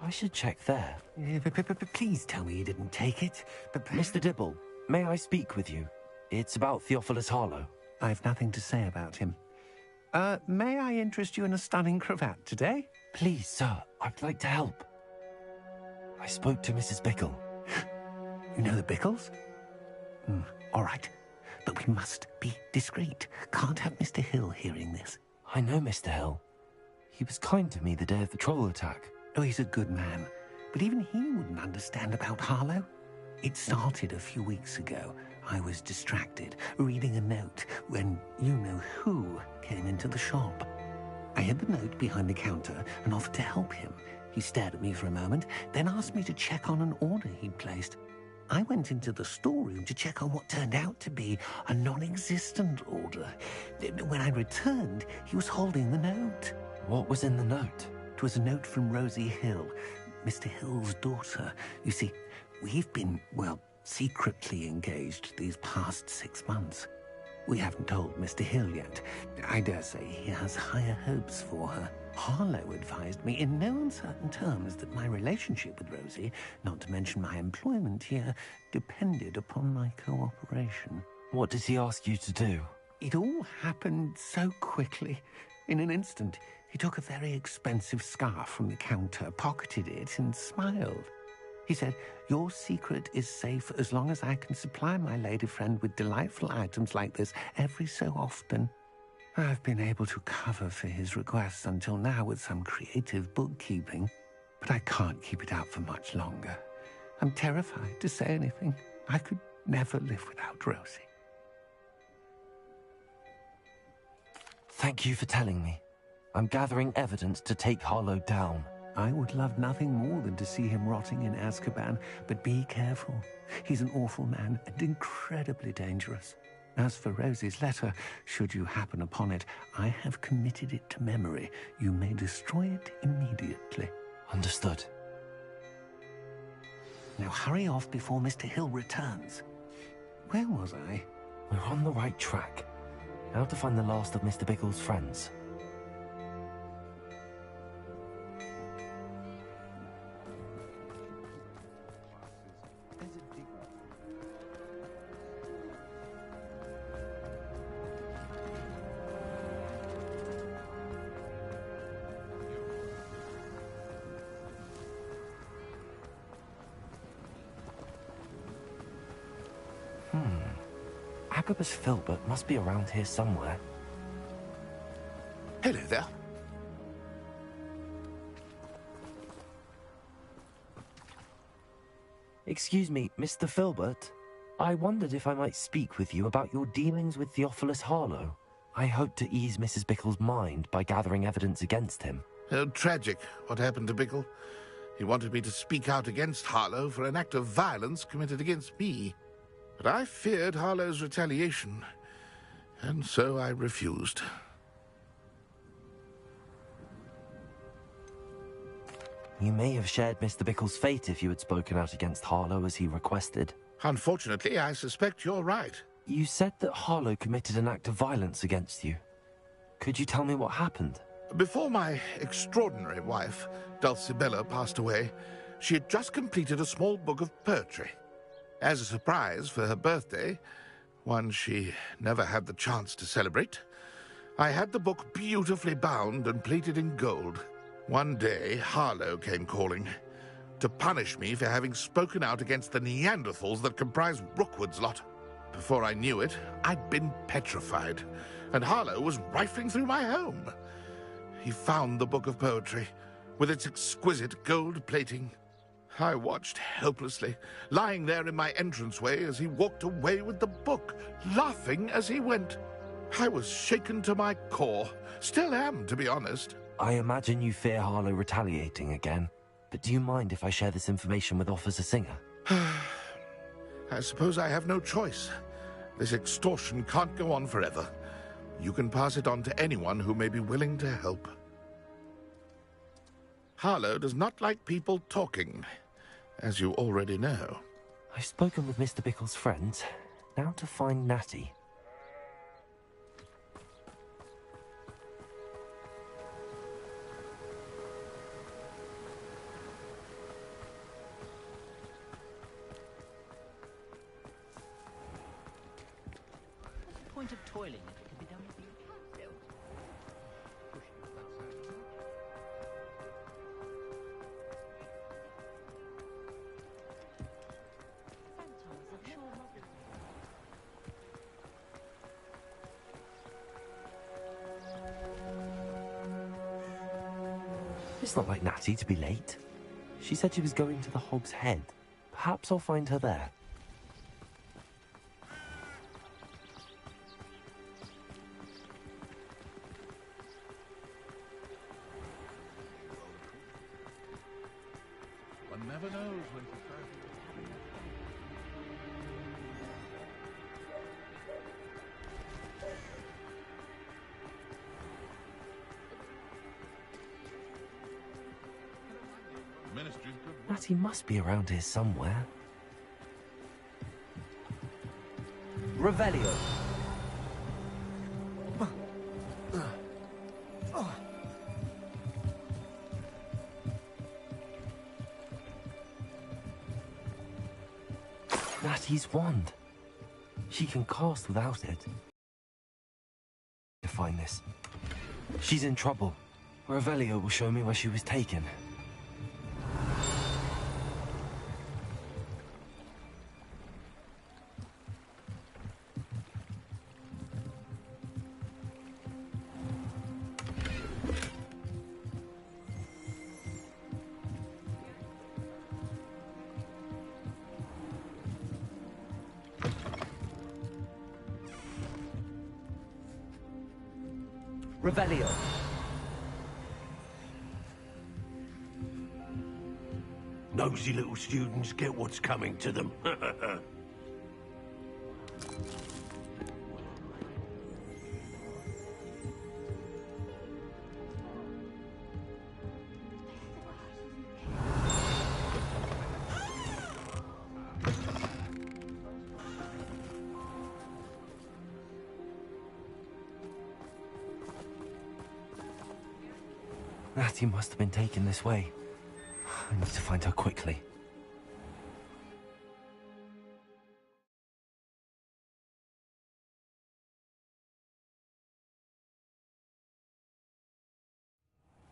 I should check there. Please tell me you didn't take it. Mr. Dibble, may I speak with you? It's about Theophilus Harlow. I've nothing to say about him. May I interest you in a stunning cravat today? Please, sir, I'd like to help. I spoke to Mrs. Bickle. You know the Bickles? All right. But we must be discreet. Can't have Mr. Hill hearing this. I know Mr. Hill. He was kind to me the day of the troll attack. Oh, he's a good man. But even he wouldn't understand about Harlow. It started a few weeks ago. I was distracted, reading a note, when you-know-who came into the shop. I hid the note behind the counter and offered to help him. He stared at me for a moment, then asked me to check on an order he'd placed. I went into the storeroom to check on what turned out to be a non-existent order. When I returned, he was holding the note. What was in the note? It was a note from Rosie Hill, Mr. Hill's daughter. You see, we've been, well, secretly engaged these past 6 months. We haven't told Mr. Hill yet. I dare say he has higher hopes for her. Harlow advised me in no uncertain terms that my relationship with Rosie, not to mention my employment here, depended upon my cooperation. What did he ask you to do? It all happened so quickly. In an instant, he took a very expensive scarf from the counter, pocketed it, and smiled. He said, "Your secret is safe as long as I can supply my lady friend with delightful items like this every so often." I've been able to cover for his requests until now with some creative bookkeeping, but I can't keep it out for much longer. I'm terrified to say anything. I could never live without Rosie. Thank you for telling me. I'm gathering evidence to take Harlow down. I would love nothing more than to see him rotting in Azkaban, but be careful. He's an awful man and incredibly dangerous. As for Rosie's letter, should you happen upon it, I have committed it to memory. You may destroy it immediately. Understood. Now hurry off before Mr. Hill returns. Where was I? We're on the right track. Now to find the last of Mr. Bickle's friends. Agabus Filbert must be around here somewhere. Hello there. Excuse me, Mr. Filbert. I wondered if I might speak with you about your dealings with Theophilus Harlow. I hope to ease Mrs. Bickle's mind by gathering evidence against him. Oh, tragic what happened to Bickle. He wanted me to speak out against Harlow for an act of violence committed against me. But I feared Harlow's retaliation, and so I refused. You may have shared Mr. Bickle's fate if you had spoken out against Harlow as he requested. Unfortunately, I suspect you're right. You said that Harlow committed an act of violence against you. Could you tell me what happened? Before my extraordinary wife, Dulcibella, passed away, she had just completed a small book of poetry. As a surprise for her birthday, one she never had the chance to celebrate, I had the book beautifully bound and plated in gold. One day, Harlow came calling to punish me for having spoken out against the Neanderthals that comprise Rookwood's lot. Before I knew it, I'd been petrified, and Harlow was rifling through my home. He found the book of poetry, with its exquisite gold plating. I watched helplessly, lying there in my entranceway as he walked away with the book, laughing as he went. I was shaken to my core. Still am, to be honest. I imagine you fear Harlow retaliating again. But do you mind if I share this information with Officer Singer? I suppose I have no choice. This extortion can't go on forever. You can pass it on to anyone who may be willing to help. Harlow does not like people talking, as you already know. I've spoken with Mr. Bickle's friends. Now to find Natty. Point of toiling if it can be done with you. It's not like Natty to be late. She said she was going to the Hog's Head. Perhaps I'll find her there. One never knows when to start. Ministry's good. Natty must be around here somewhere. Revelio. Natty's wand. She can cast without it. To find this. She's in trouble. Revelio will show me where she was taken. Revelio. Nosy little students get what's coming to them. Natty must have been taken this way. I need to find her quickly.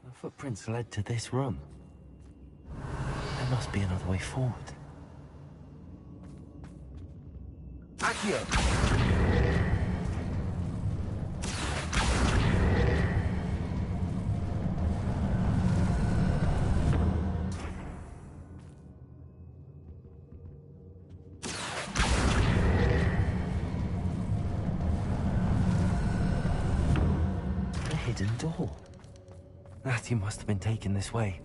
The footprints led to this room. There must be another way forward. Accio! Hidden door. Natty must have been taken this way.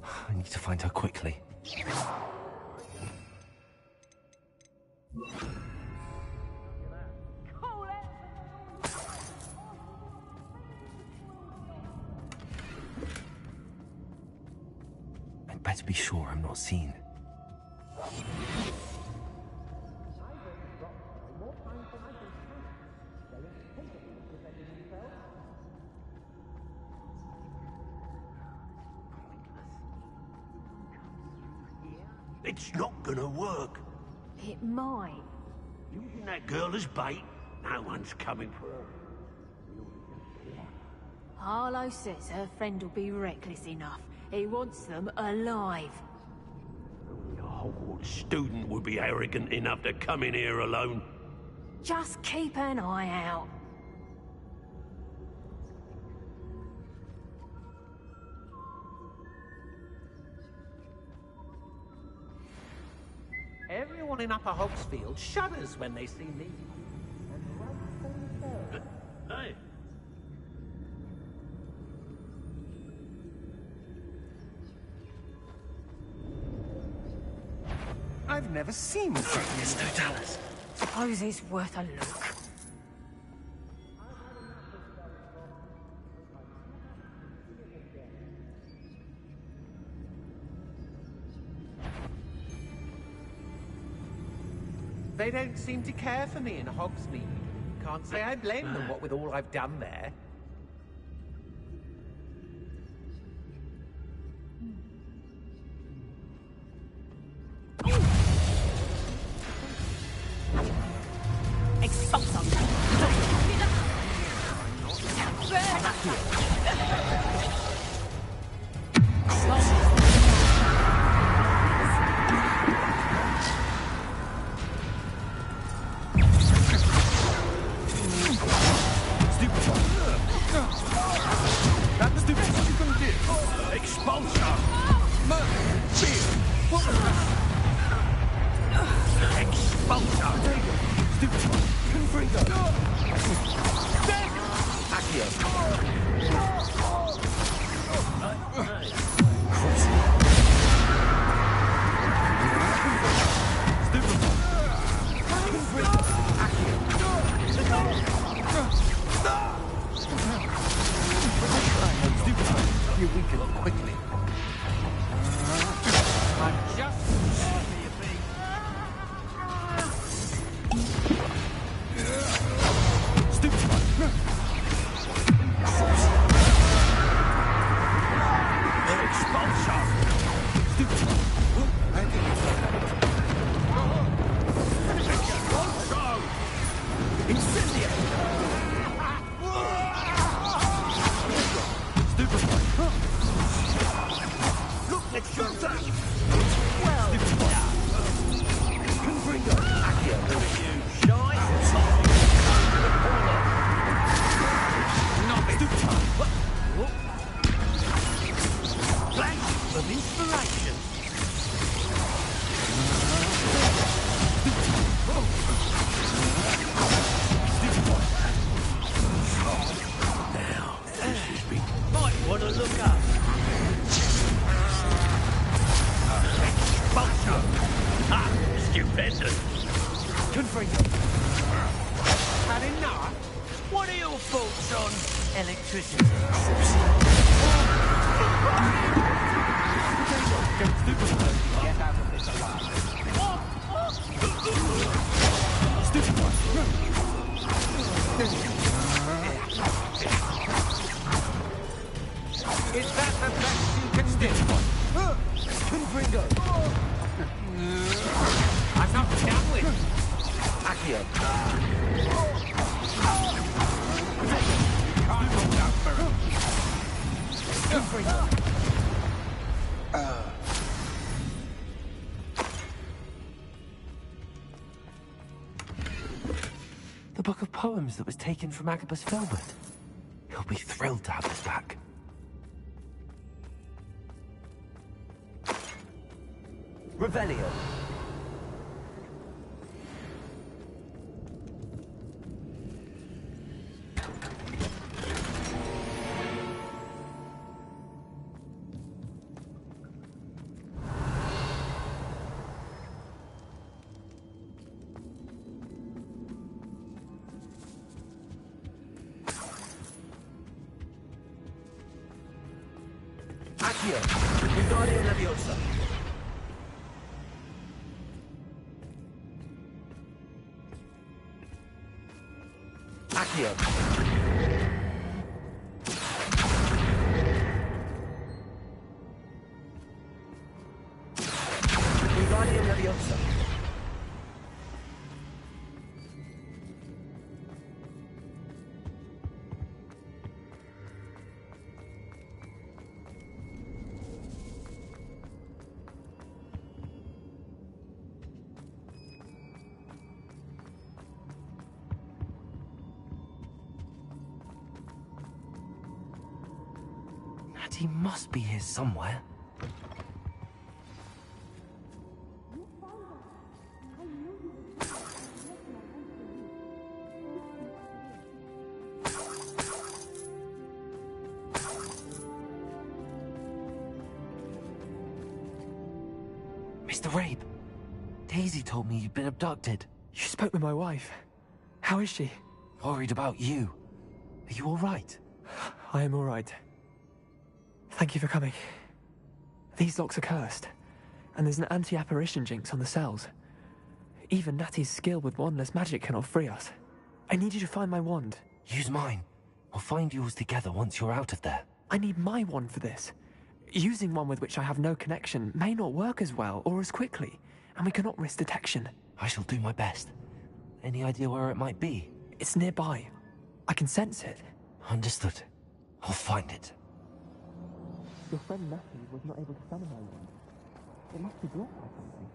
I need to find her quickly. I'd better be sure I'm not seen. It's not gonna work. It might. Using that girl as bait, no one's coming for her. Harlow says her friend will be reckless enough. He wants them alive. Only a Hogwarts student would be arrogant enough to come in here alone. Just keep an eye out. Everyone in Upper Hogsfield shudders when they see me. Hey. I've never seen this Totalis. Suppose it's worth a look. They don't seem to care for me in Hogsmeade. Can't say I blame them, what with all I've done there. You weaken quickly. I'm just The book of poems that was taken from Agabus Filbert. He'll be thrilled to have this back. Revelio. Accio, Wingardium Leviosa. Accio. Wingardium Leviosa. He must be here somewhere. Mr. Rabe, Daisy told me you'd been abducted. You spoke with my wife. How is she? Worried about you. Are you all right? I am all right. Thank you for coming. These locks are cursed, and there's an anti-apparition jinx on the cells. Even Natty's skill with wandless magic cannot free us. I need you to find my wand. Use mine. We'll find yours together once you're out of there. I need my wand for this. Using one with which I have no connection may not work as well or as quickly, and we cannot risk detection. I shall do my best. Any idea where it might be? It's nearby. I can sense it. Understood. I'll find it. Your friend Natty was not able to summon my wand. It must be blocked by something.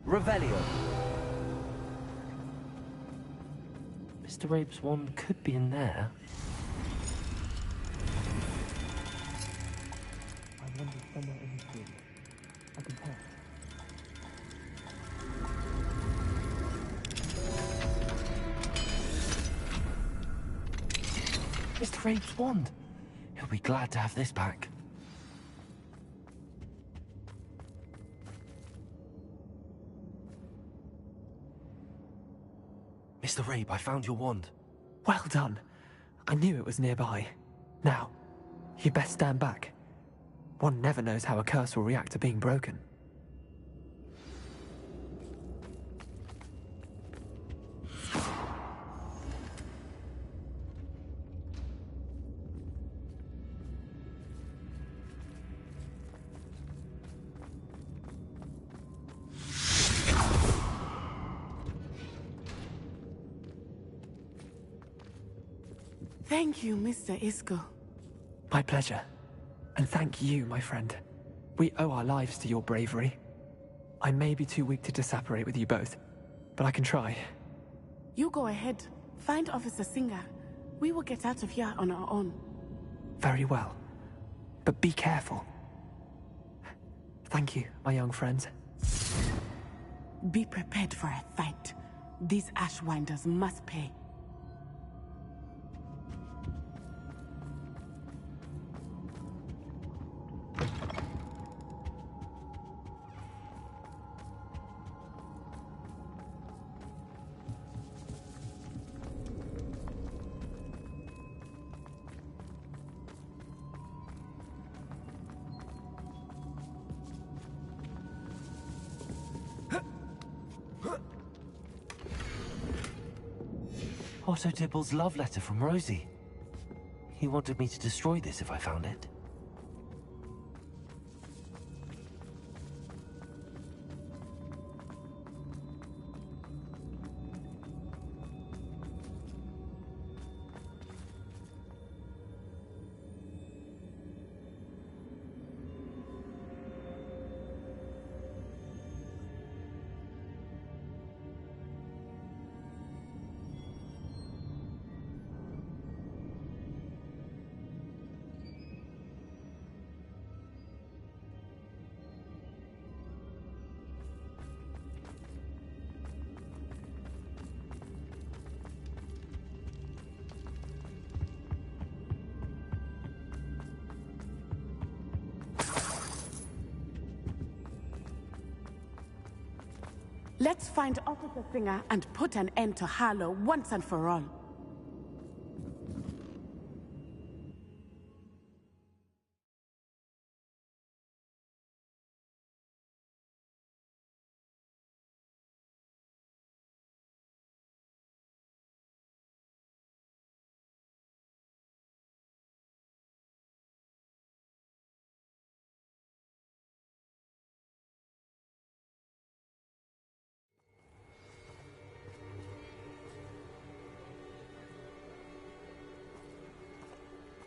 Revelio. Mr. Rabe's wand could be in there. I wonder somewhere in his room. I can tell. Mr. Rabe's wand. He'll be glad to have this back. Mr. Rabe, I found your wand. Well done. I knew it was nearby. Now, you best stand back. One never knows how a curse will react to being broken. Thank you, Mr. Isco. My pleasure. And thank you, my friend. We owe our lives to your bravery. I may be too weak to disapparate with you both, but I can try. You go ahead. Find Officer Singer. We will get out of here on our own. Very well. But be careful. Thank you, my young friends. Be prepared for a fight. These Ashwinders must pay. Otto Dibble's love letter from Rosie. He wanted me to destroy this if I found it. Let's find Officer Singer and put an end to Harlow once and for all.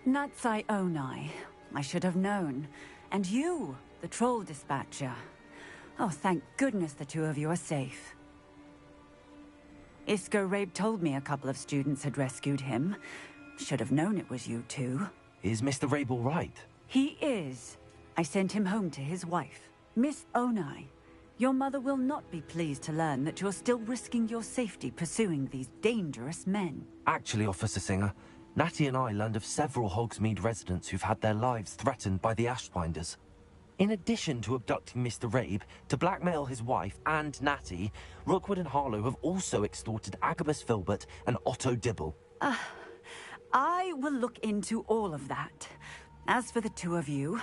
Natsai Onai. I should have known. And you, the troll dispatcher. Oh, thank goodness the two of you are safe. Isco Rabe told me a couple of students had rescued him. Should have known it was you two. Is Mr. Rabe all right? He is. I sent him home to his wife. Miss Onai, your mother will not be pleased to learn that you're still risking your safety pursuing these dangerous men. Actually, Officer Singer, Natty and I learned of several Hogsmeade residents who've had their lives threatened by the Ashwinders. In addition to abducting Mr. Rabe to blackmail his wife and Natty, Rookwood and Harlow have also extorted Agabus Filbert and Otto Dibble. I will look into all of that. As for the two of you,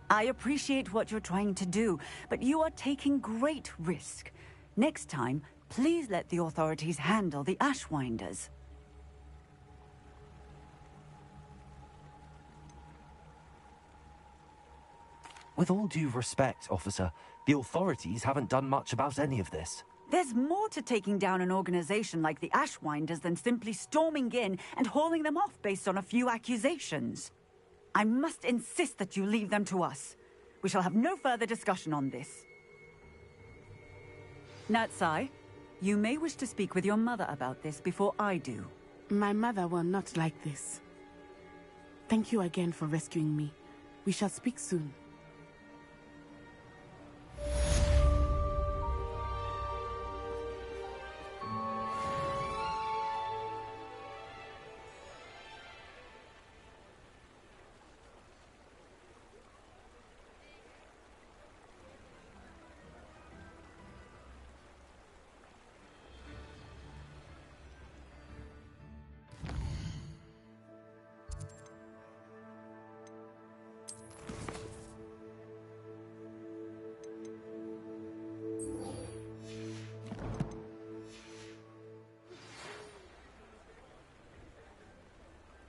I appreciate what you're trying to do, but you are taking great risk. Next time, please let the authorities handle the Ashwinders. With all due respect, officer, the authorities haven't done much about any of this. There's more to taking down an organization like the Ashwinders than simply storming in and hauling them off based on a few accusations. I must insist that you leave them to us. We shall have no further discussion on this. Natsai, you may wish to speak with your mother about this before I do. My mother will not like this. Thank you again for rescuing me. We shall speak soon.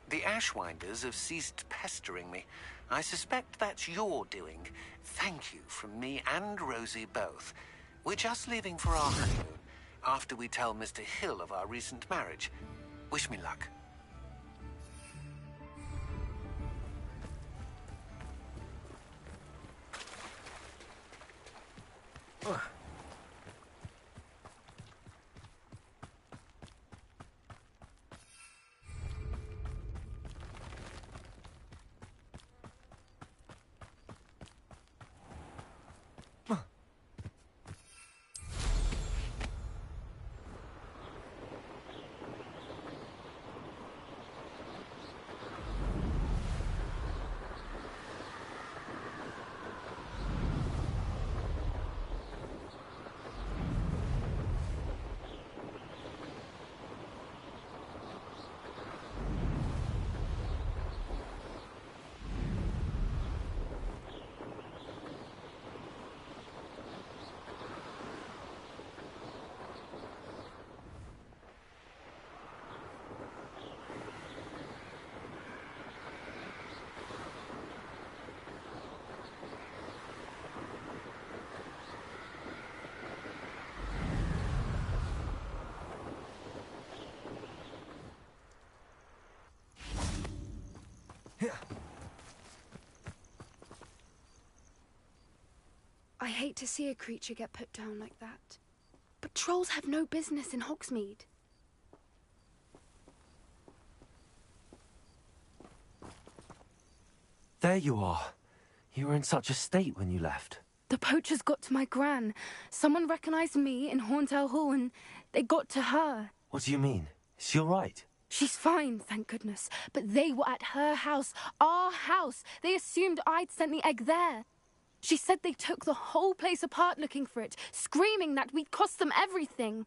The Ashwinders have ceased pestering me. I suspect that's your doing. Thank you from me and Rosie both. We're just leaving for our honeymoon, after we tell Mr. Hill of our recent marriage. Wish me luck. I hate to see a creature get put down like that. But trolls have no business in Hogsmeade. There you are. You were in such a state when you left. The poachers got to my gran. Someone recognized me in Horntail Hall and they got to her. What do you mean? Is she all right? She's fine, thank goodness. But they were at her house, our house. They assumed I'd sent the egg there. She said they took the whole place apart looking for it, screaming that we'd cost them everything.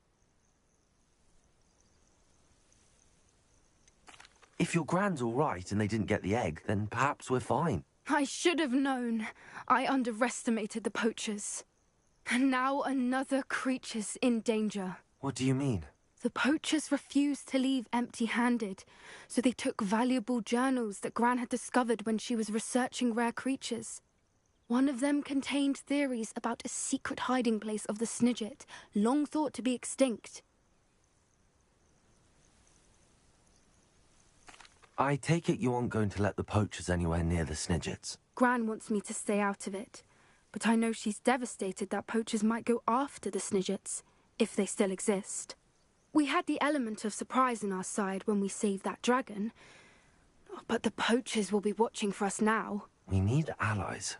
If your gran's all right and they didn't get the egg, then perhaps we're fine. I should have known. I underestimated the poachers. And now another creature's in danger. What do you mean? The poachers refused to leave empty-handed, so they took valuable journals that Gran had discovered when she was researching rare creatures. One of them contained theories about a secret hiding place of the Snidget, long thought to be extinct. I take it you aren't going to let the poachers anywhere near the Snidgets. Gran wants me to stay out of it, but I know she's devastated that poachers might go after the Snidgets, if they still exist. We had the element of surprise on our side when we saved that dragon, but the poachers will be watching for us now. We need allies.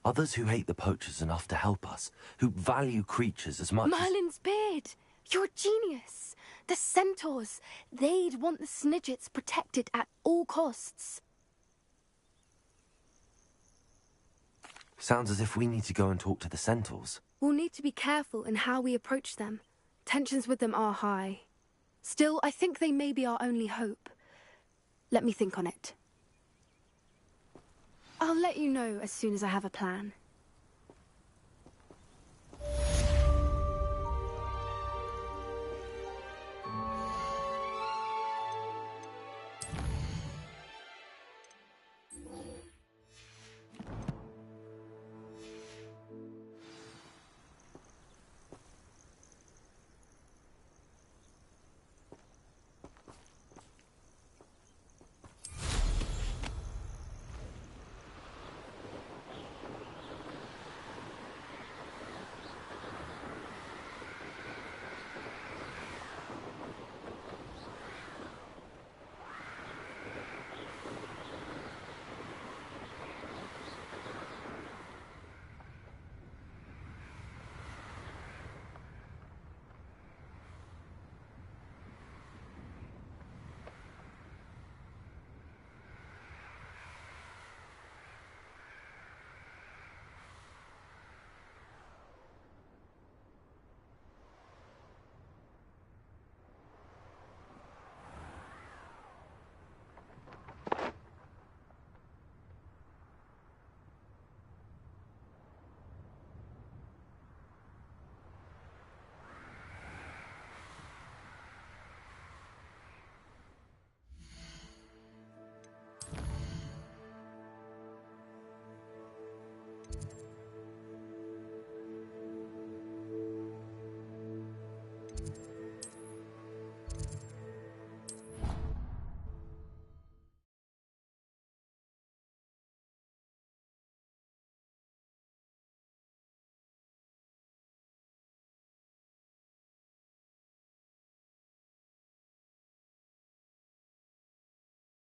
Others who hate the poachers enough to help us, who value creatures as much Merlin's beard! You're a genius! The centaurs! They'd want the Snidgets protected at all costs. Sounds as if we need to go and talk to the centaurs. We'll need to be careful in how we approach them. Tensions with them are high. Still, I think they may be our only hope. Let me think on it. I'll let you know as soon as I have a plan.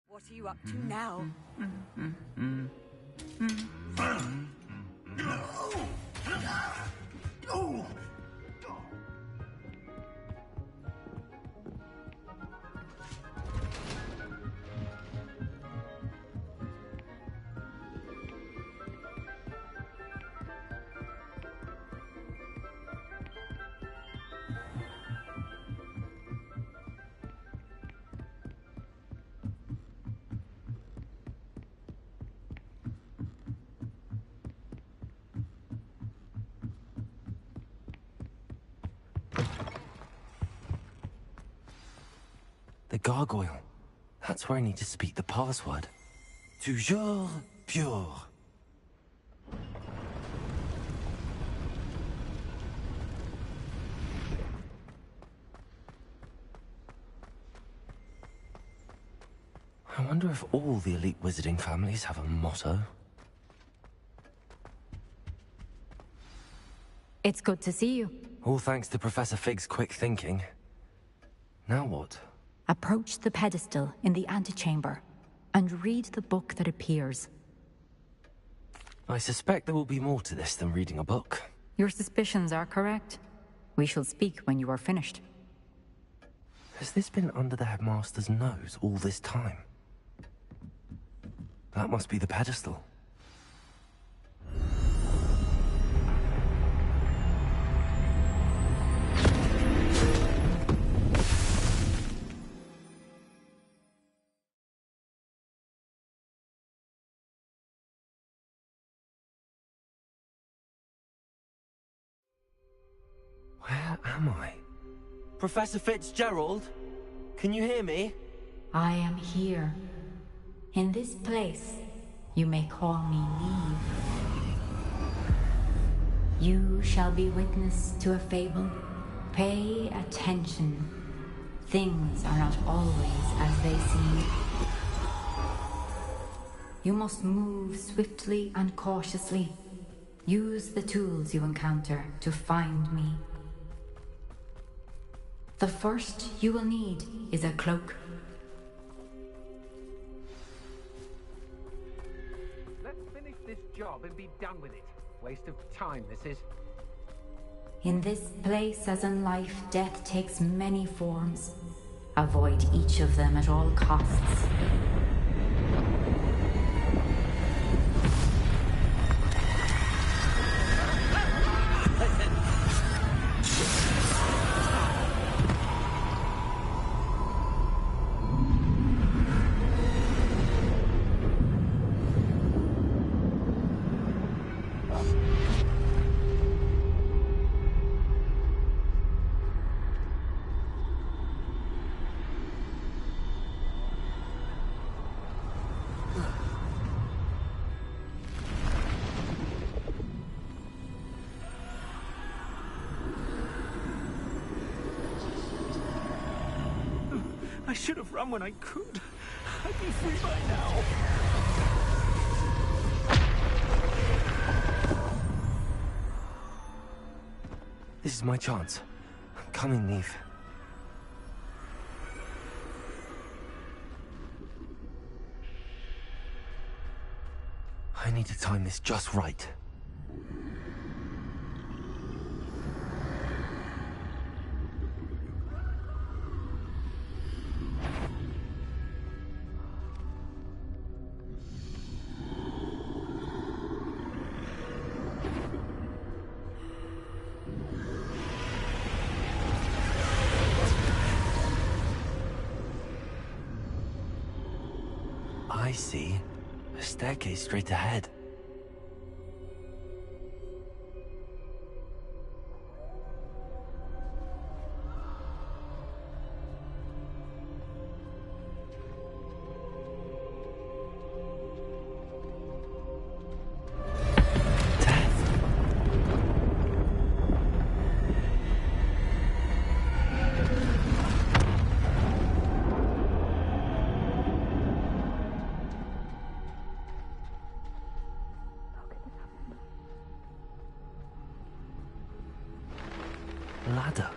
What are you up to now? The gargoyle. That's where I need to speak the password. Toujours pure. I wonder if all the elite wizarding families have a motto. It's good to see you. All thanks to Professor Fig's quick thinking. Now what? Approach the pedestal in the antechamber and read the book that appears. I suspect there will be more to this than reading a book. Your suspicions are correct. We shall speak when you are finished. Has this been under the headmaster's nose all this time? That must be the pedestal. Where am I? Professor Fitzgerald? Can you hear me? I am here. In this place, you may call me Neve. You shall be witness to a fable. Pay attention. Things are not always as they seem. You must move swiftly and cautiously. Use the tools you encounter to find me. The first you will need is a cloak. Let's finish this job and be done with it. Waste of time, this is. In this place, as in life, death takes many forms. Avoid each of them at all costs. I should have run when I could. I'd be free by now. This is my chance. I'm coming, Neve. I need to time this just right. I see. A staircase straight ahead. Ladder.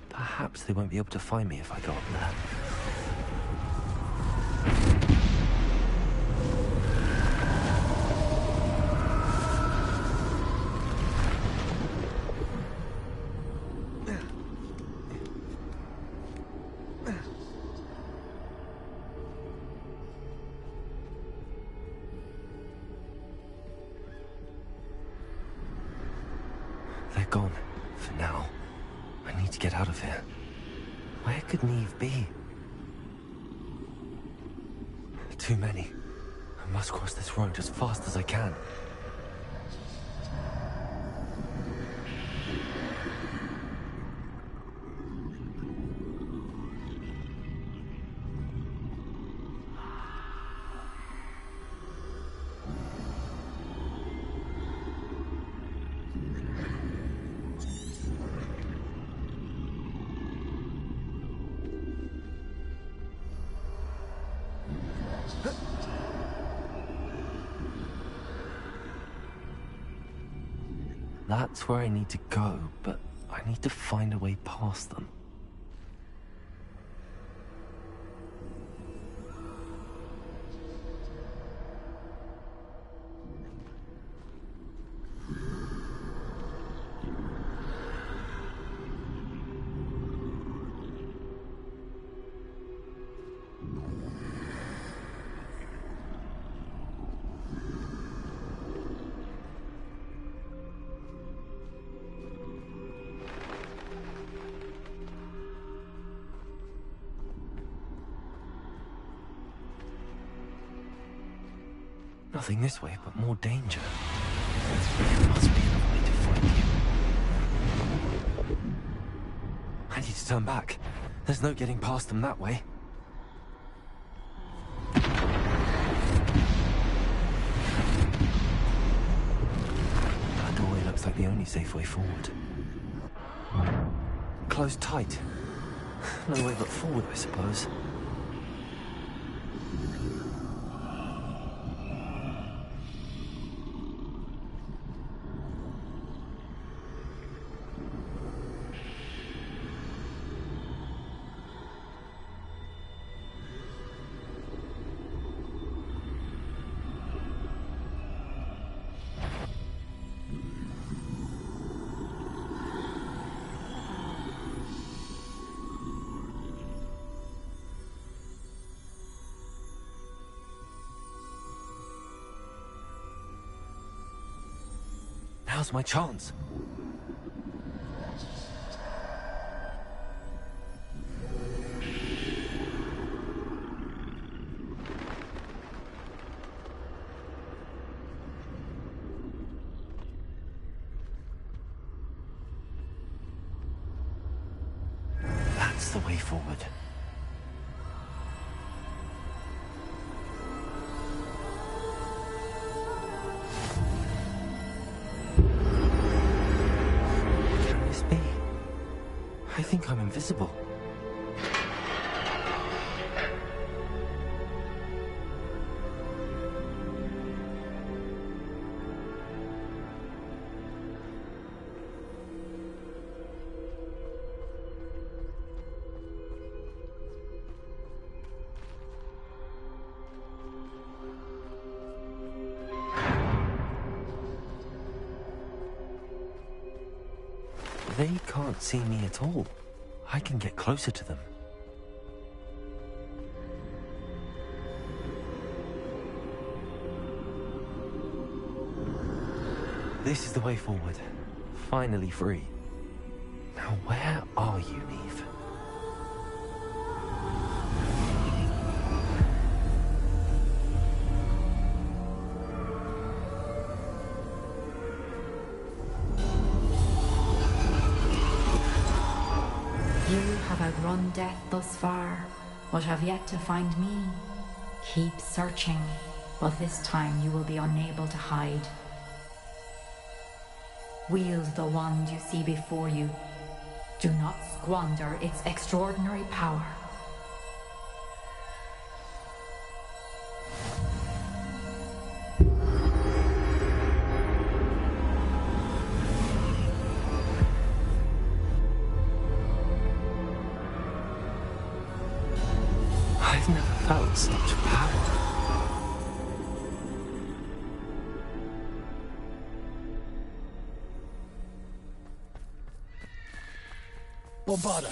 Perhaps they won't be able to find me if I go up there. They're gone, for now. I need to get out of here. Where could Neve be? Too many. I must cross this road as fast as I can. That's where I need to go, but I need to find a way past them. Nothing this way, but more danger. There must be another way to find you. I need to turn back. There's no getting past them that way. That doorway looks like the only safe way forward. Closed tight. No way but forward, I suppose. Now's my chance. That's the way forward. Can this be? I think I'm invisible. They can't see me at all. I can get closer to them. This is the way forward. Finally free. Now where are you, Neve? You have outrun death thus far, but have yet to find me. Keep searching, but this time you will be unable to hide. Wield the wand you see before you. Do not squander its extraordinary power. I've never felt such power. Bombarda.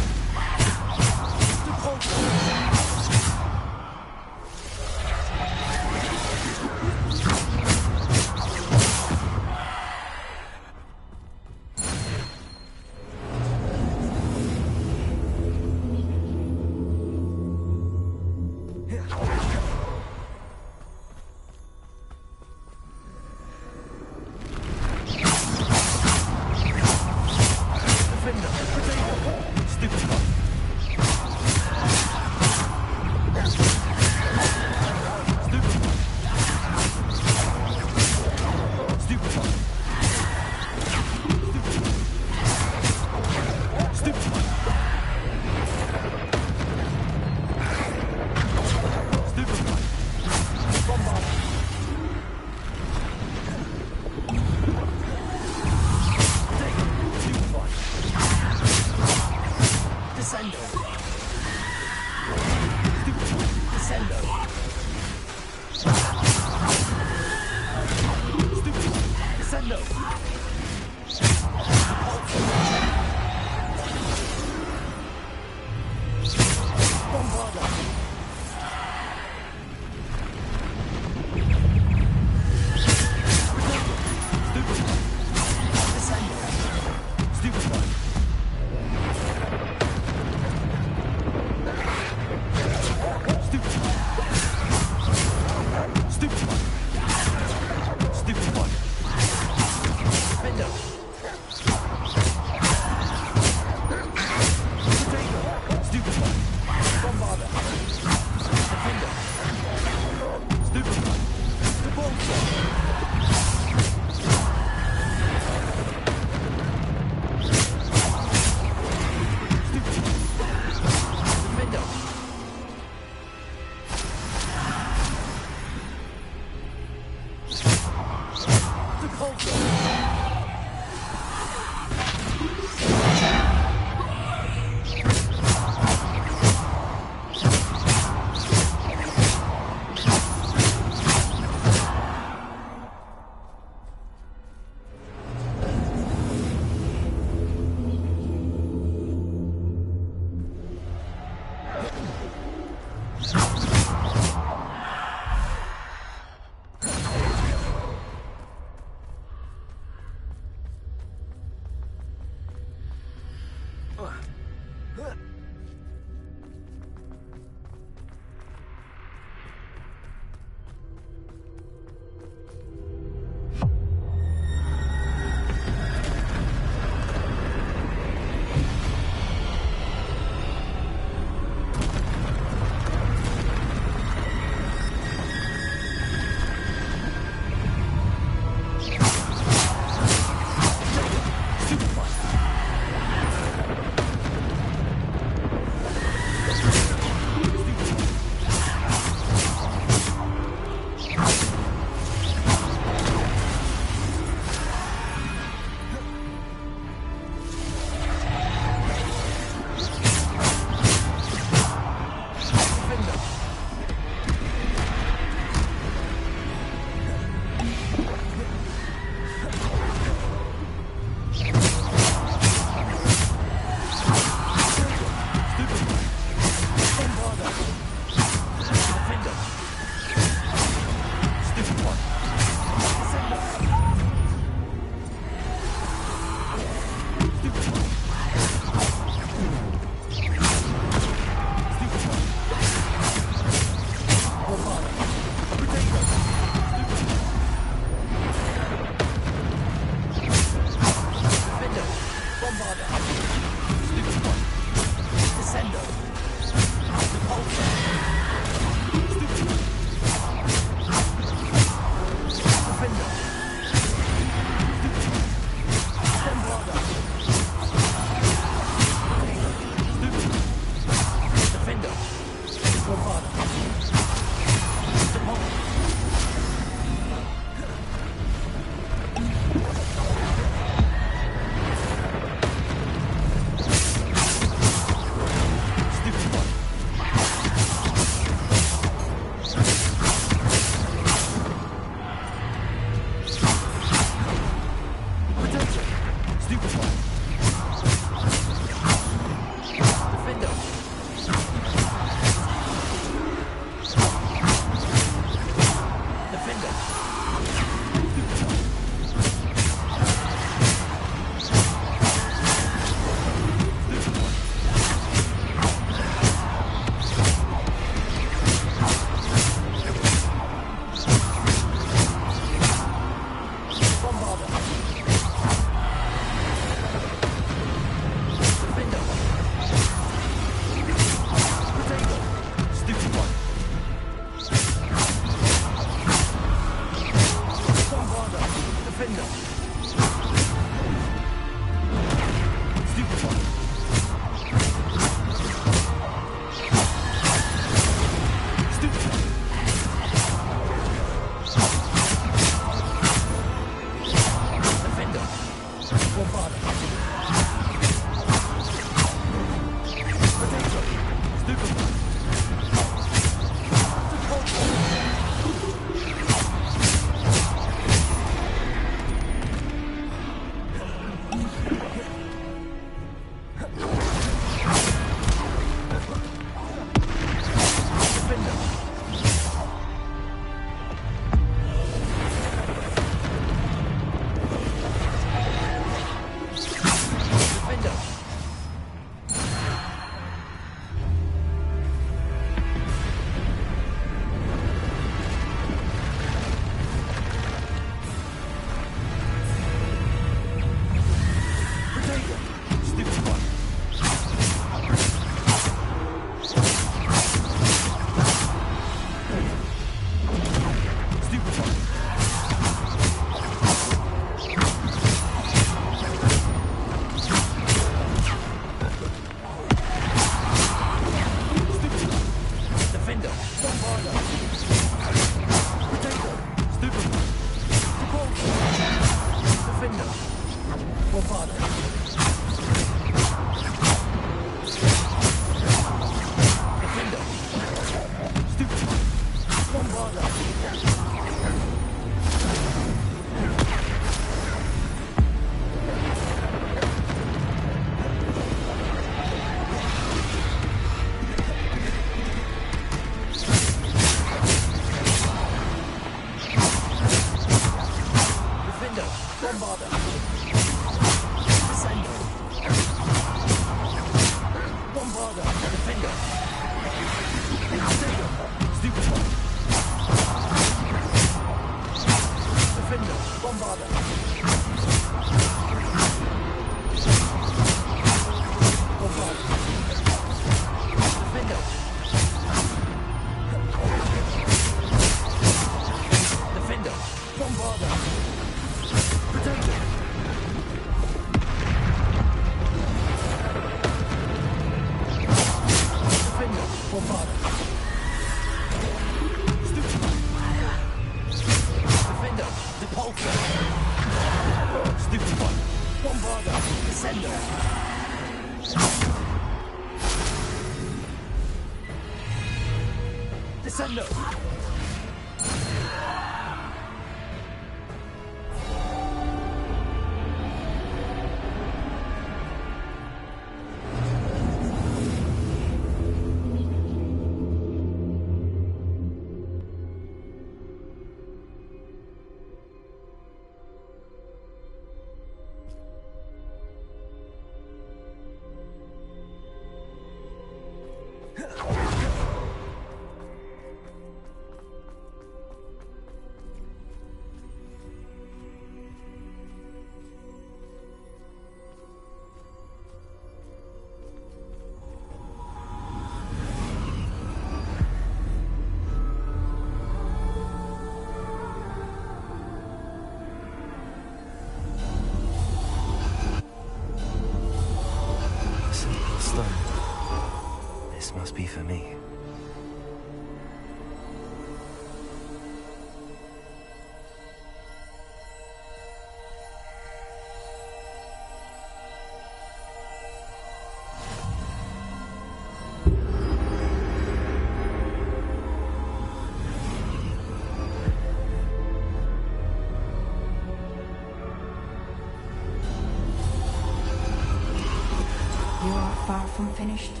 finished,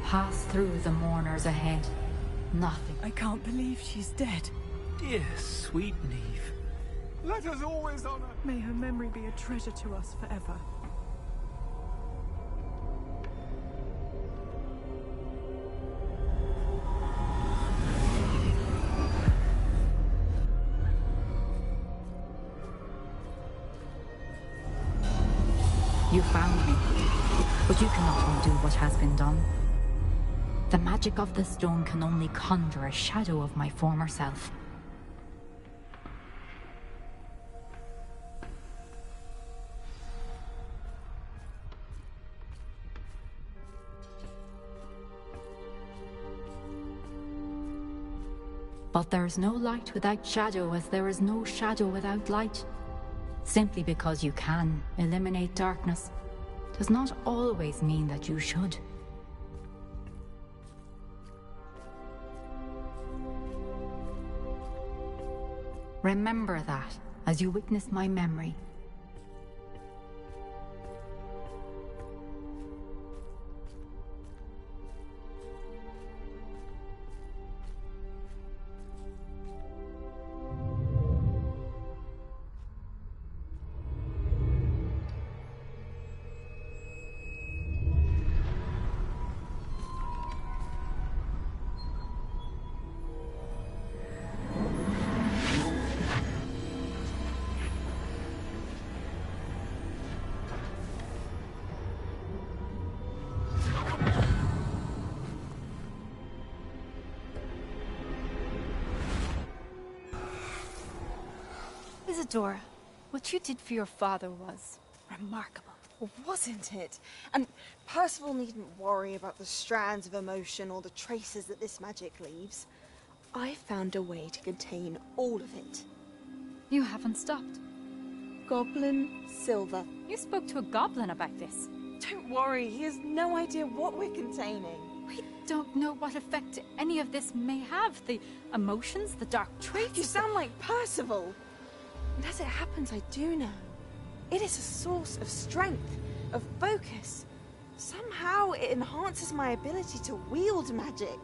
pass through the mourners ahead. Nothing. I can't believe she's dead. Dear, sweet Neve. Let us always honor. May her memory be a treasure to us forever. You found me, but you cannot undo what has been done. The magic of the stone can only conjure a shadow of my former self. But there is no light without shadow, as there is no shadow without light. Simply because you can eliminate darkness does not always mean that you should. Remember that as you witness my memory. Isadora, what you did for your father was remarkable. Well, wasn't it? And Percival needn't worry about the strands of emotion or the traces that this magic leaves. I found a way to contain all of it. You haven't stopped. Goblin Silver. You spoke to a goblin about this. Don't worry, he has no idea what we're containing. We don't know what effect any of this may have. The emotions, the dark traits. You sound like Percival. And as it happens, I do know. It is a source of strength, of focus. Somehow it enhances my ability to wield magic.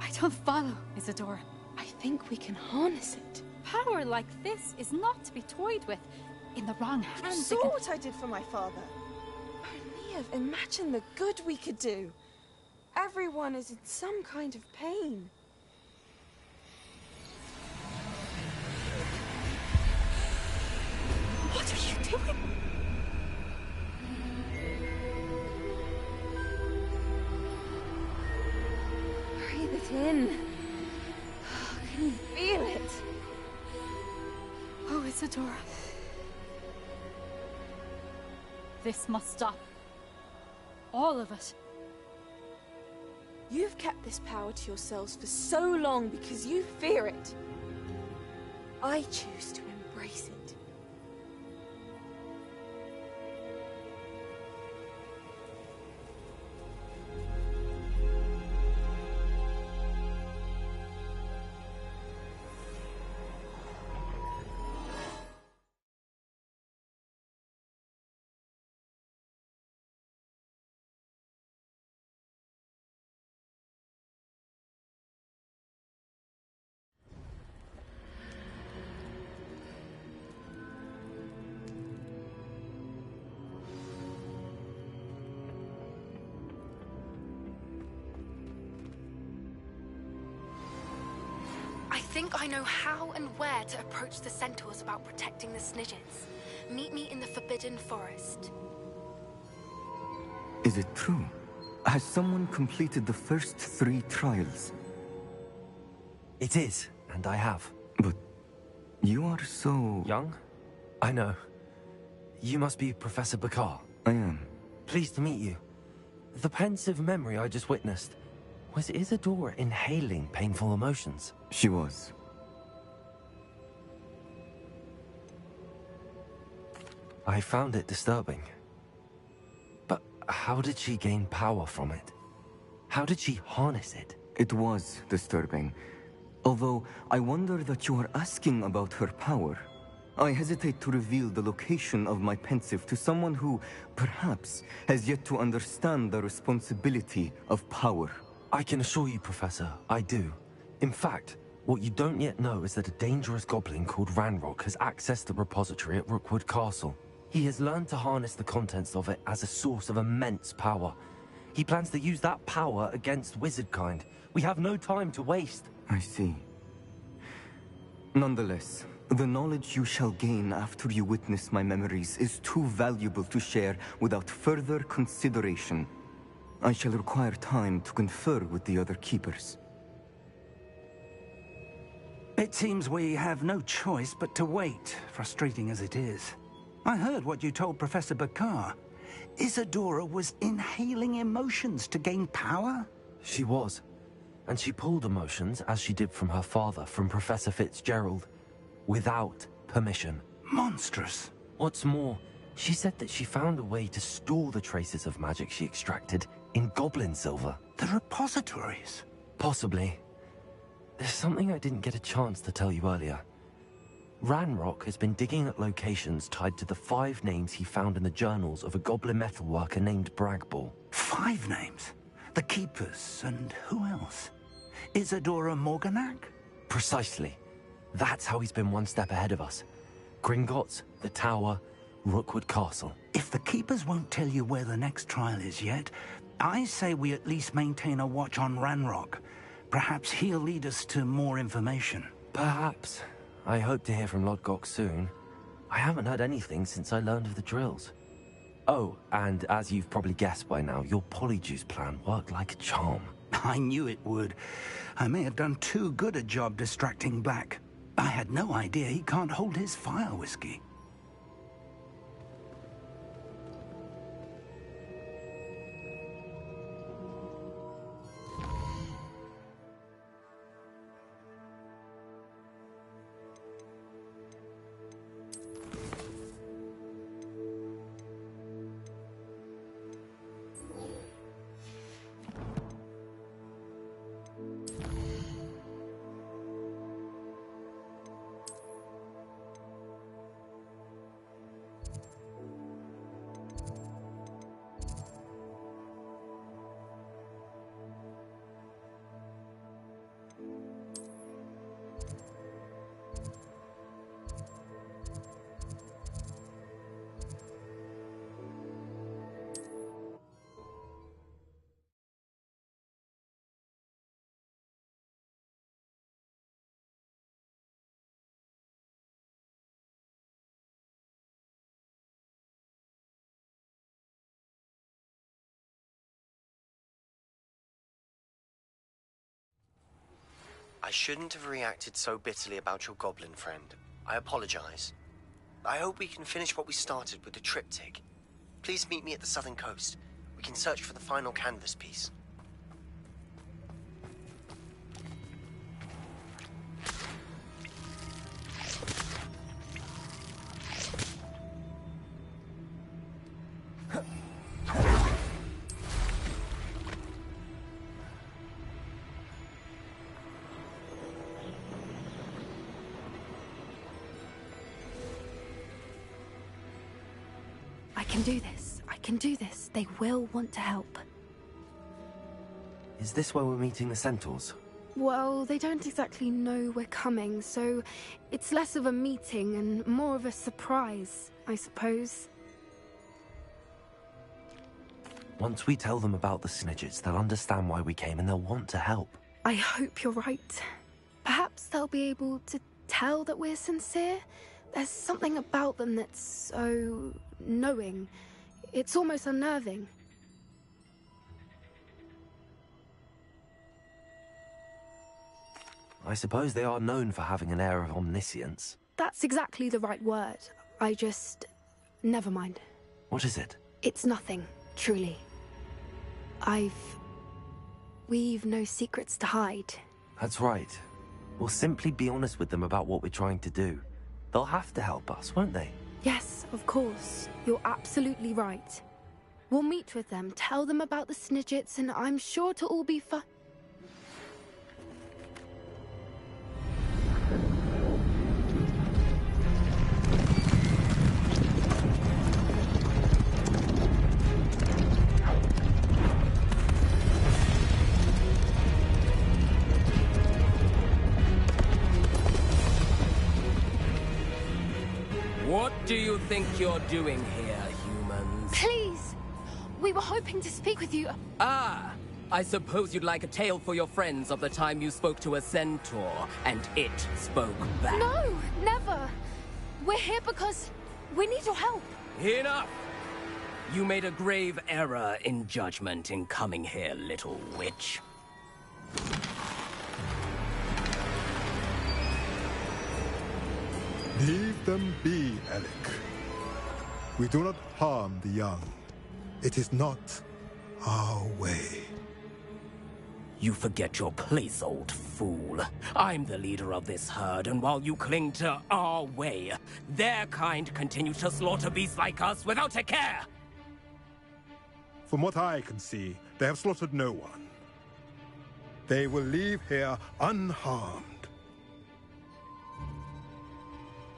I don't follow, Isadora. I think we can harness it. Power like this is not to be toyed with. In the wrong hands, You saw what I did for my father. Oh, Neve, imagine the good we could do. Everyone is in some kind of pain. What are you doing? Breathe it in. Can you feel it? Oh, Isadora. This must stop. All of it. You've kept this power to yourselves for so long because you fear it. I choose to embrace it. I think I know how and where to approach the centaurs about protecting the Snidgets. Meet me in the Forbidden Forest. Is it true? Has someone completed the first 3 trials? It is, and I have. But you are so... young? I know. You must be Professor Bakar. I am. Pleased to meet you. The pensive memory I just witnessed, was Isadora inhaling painful emotions? She was. I found it disturbing. But how did she gain power from it? How did she harness it? It was disturbing. Although, I wonder that you are asking about her power. I hesitate to reveal the location of my pensive to someone who, perhaps, has yet to understand the responsibility of power. I can assure you, Professor, I do. In fact, what you don't yet know is that a dangerous goblin called Ranrock has accessed the repository at Rookwood Castle. He has learned to harness the contents of it as a source of immense power. He plans to use that power against wizardkind. We have no time to waste. I see. Nonetheless, the knowledge you shall gain after you witness my memories is too valuable to share without further consideration. I shall require time to confer with the other keepers. It seems we have no choice but to wait, frustrating as it is. I heard what you told Professor Bakar. Isadora was inhaling emotions to gain power? She was. And she pulled emotions, as she did from her father, from Professor Fitzgerald, without permission. Monstrous. What's more, she said that she found a way to store the traces of magic she extracted in goblin silver. The repositories? Possibly. There's something I didn't get a chance to tell you earlier. Ranrock has been digging at locations tied to the 5 names he found in the journals of a goblin metalworker named Bragball. 5 names? The Keepers, and who else? Isadora Morganac? Precisely. That's how he's been one step ahead of us. Gringotts, the Tower, Rookwood Castle. If the Keepers won't tell you where the next trial is yet, I say we at least maintain a watch on Ranrock. Perhaps he'll lead us to more information. Perhaps. I hope to hear from Lodgok soon. I haven't heard anything since I learned of the drills. Oh, and as you've probably guessed by now, your Polyjuice plan worked like a charm. I knew it would. I may have done too good a job distracting Black. I had no idea he can't hold his fire whiskey. I shouldn't have reacted so bitterly about your goblin friend. I apologize. I hope we can finish what we started with the triptych. Please meet me at the southern coast. We can search for the final canvas piece. I can do this. I can do this. They will want to help. Is this where we're meeting the Centaurs? Well, they don't exactly know we're coming, so it's less of a meeting and more of a surprise, I suppose. Once we tell them about the Snidgets, they'll understand why we came and they'll want to help. I hope you're right. Perhaps they'll be able to tell that we're sincere. There's something about them that's so knowing. It's almost unnerving. I suppose they are known for having an air of omniscience. That's exactly the right word. I just... never mind. What is it? It's nothing, truly. We've no secrets to hide. That's right. We'll simply be honest with them about what we're trying to do. They'll have to help us, won't they? Yes, of course. You're absolutely right. We'll meet with them, tell them about the Snidgets, and I'm sure to all be fine. What do you think you're doing here, humans? Please! We were hoping to speak with you. Ah! I suppose you'd like a tale for your friends of the time you spoke to a centaur, and it spoke back. No! Never! We're here because we need your help. Enough! You made a grave error in judgment in coming here, little witch. Leave them be, Alec. We do not harm the young. It is not our way. You forget your place, old fool. I'm the leader of this herd, and while you cling to our way, their kind continue to slaughter beasts like us without a care! From what I can see, they have slaughtered no one. They will leave here unharmed.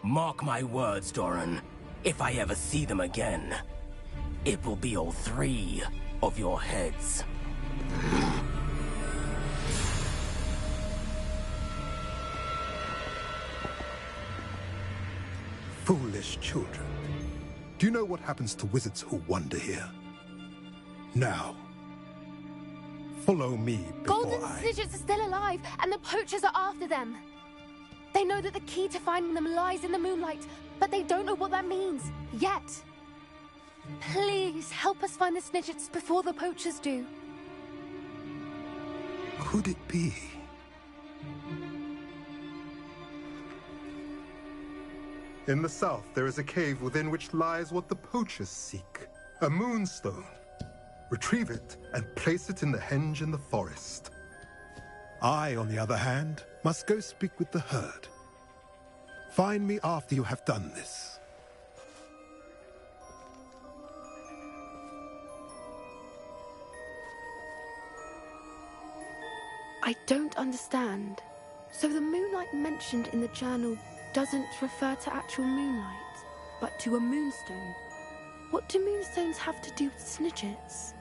Mark my words, Doran. If I ever see them again, it will be all 3 of your heads. Foolish children. Do you know what happens to wizards who wander here? Now, follow me before Golden Snidgets are still alive, and the poachers are after them. They know that the key to finding them lies in the moonlight, but they don't know what that means, yet. Please, help us find the Snidgets before the poachers do. Could it be? In the south, there is a cave within which lies what the poachers seek. A moonstone. Retrieve it and place it in the henge in the forest. I, on the other hand, must go speak with the herd. Find me after you have done this. I don't understand. So the moonlight mentioned in the journal doesn't refer to actual moonlight, but to a moonstone. What do moonstones have to do with Snidgets?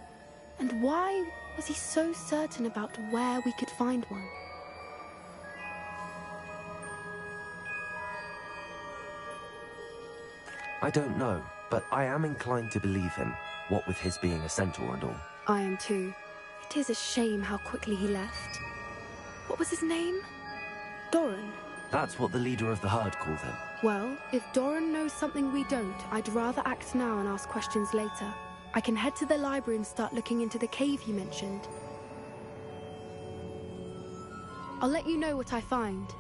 And why was he so certain about where we could find one? I don't know, but I am inclined to believe him, what with his being a centaur and all. I am too. It is a shame how quickly he left. What was his name? Doran. That's what the leader of the herd called him. Well, if Doran knows something we don't, I'd rather act now and ask questions later. I can head to the library and start looking into the cave you mentioned. I'll let you know what I find.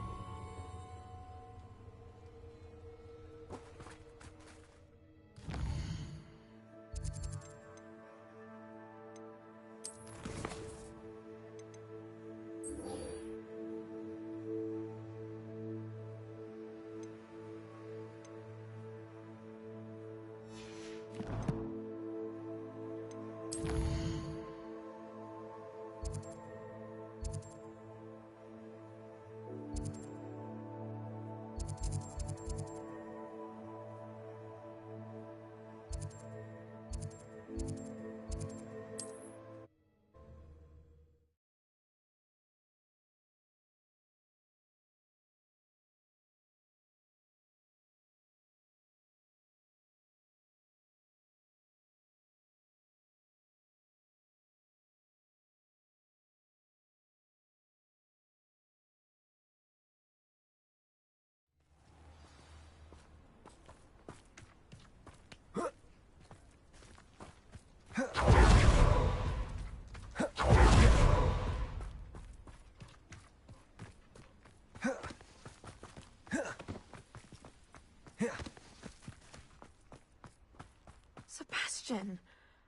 Sebastian,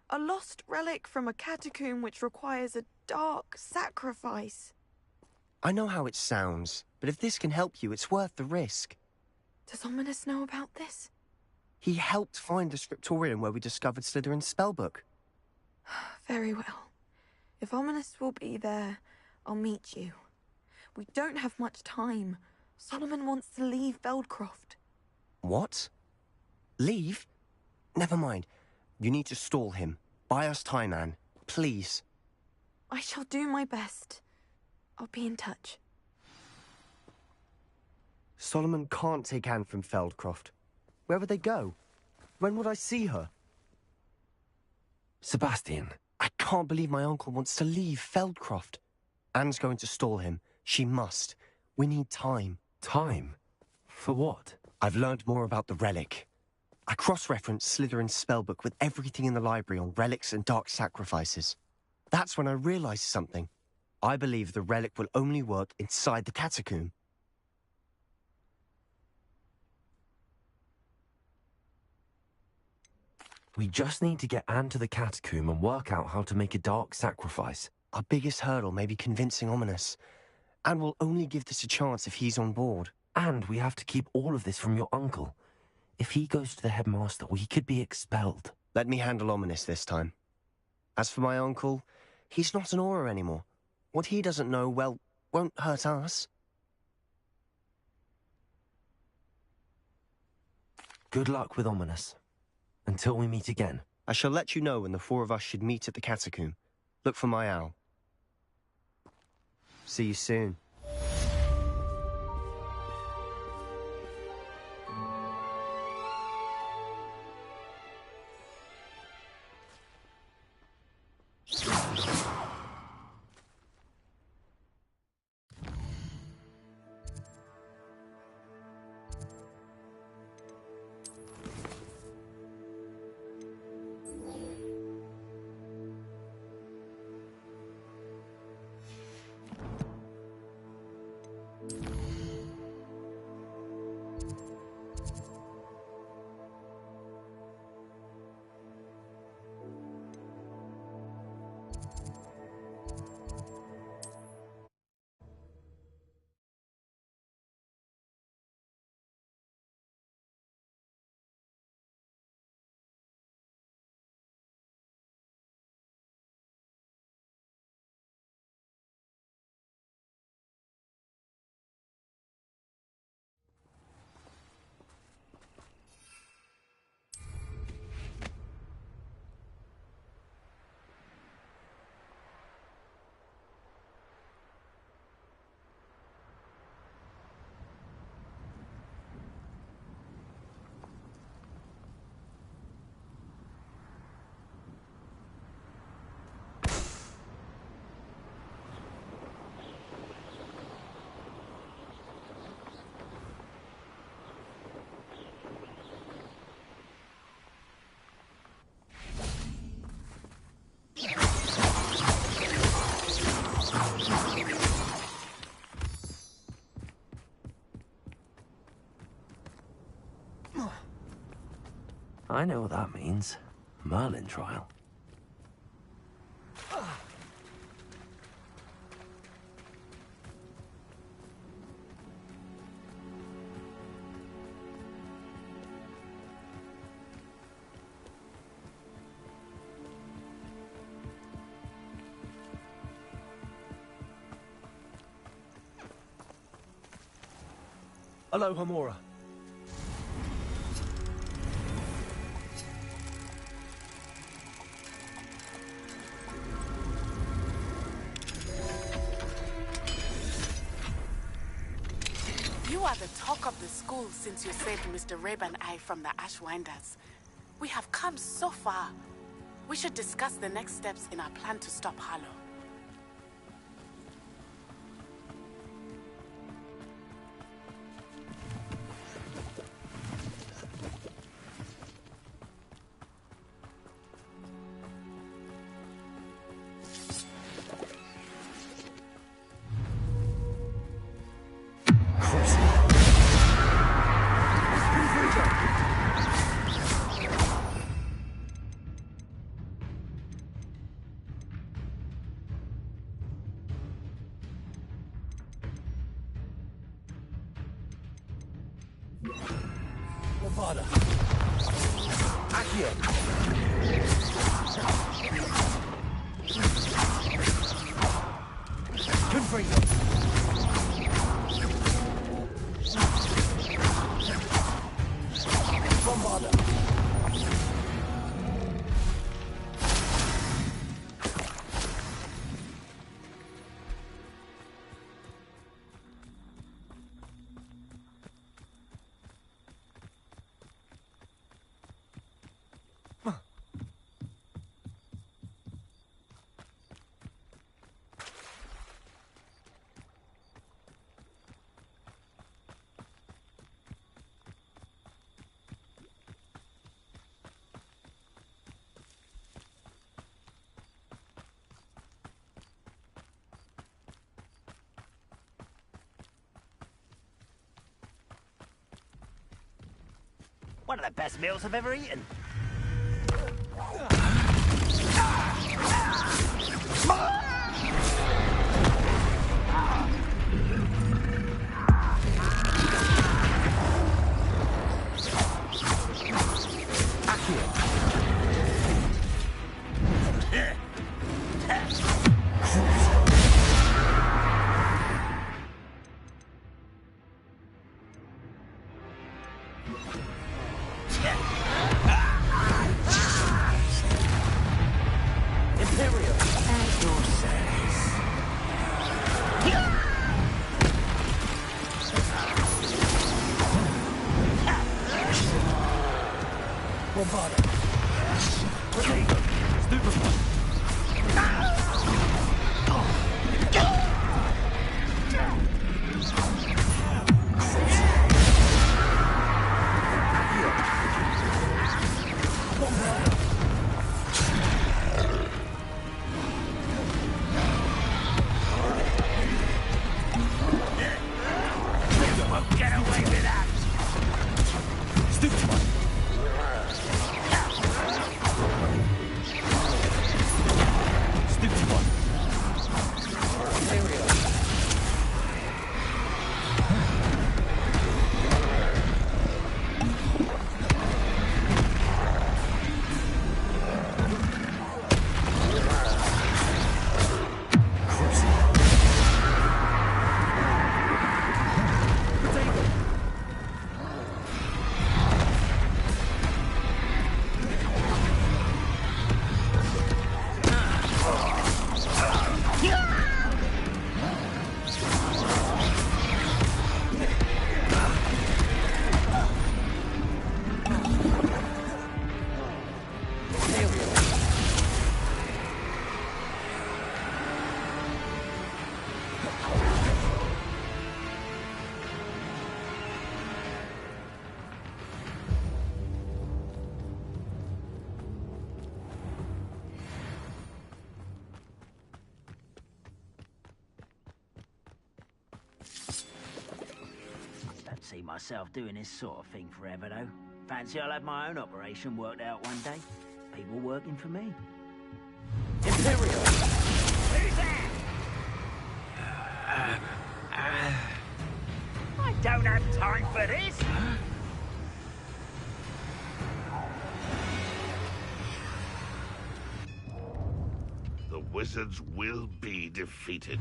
a lost relic from a catacomb which requires a dark sacrifice. I know how it sounds, but if this can help you, it's worth the risk. Does Ominous know about this? He helped find the scriptorium where we discovered Slytherin's spellbook. Very well. If Ominous will be there, I'll meet you. We don't have much time. Solomon wants to leave Feldcroft. What? Leave? Never mind. You need to stall him. Buy us time, Anne. Please. I shall do my best. I'll be in touch. Solomon can't take Anne from Feldcroft. Where would they go? When would I see her? Sebastian. I can't believe my uncle wants to leave Feldcroft. Anne's going to stall him. She must. We need time. Time? For what? I've learned more about the relic. I cross-referenced Slytherin's spellbook with everything in the library on relics and dark sacrifices. That's when I realized something. I believe the relic will only work inside the catacomb. We just need to get Anne to the catacomb and work out how to make a dark sacrifice. Our biggest hurdle may be convincing Ominous. Anne will only give this a chance if he's on board. And we have to keep all of this from your uncle. If he goes to the headmaster, we could be expelled. Let me handle Ominous this time. As for my uncle, he's not an Auror anymore. What he doesn't know, well, won't hurt us. Good luck with Ominous. Until we meet again. I shall let you know when the four of us should meet at the catacomb. Look for my owl. See you soon. I know what that means. Merlin trial. Hello, Hamora. You are the talk of the school since you saved Mr. Rabe and I from the Ashwinders. We have come so far. We should discuss the next steps in our plan to stop Harlow. Lombarda. Accio. Confringo. Bombarda. One of the best meals I've ever eaten. See myself doing this sort of thing forever, though. Fancy I'll have my own operation worked out one day. People working for me. Imperial! Who's that? I don't have time for this! The wizards will be defeated.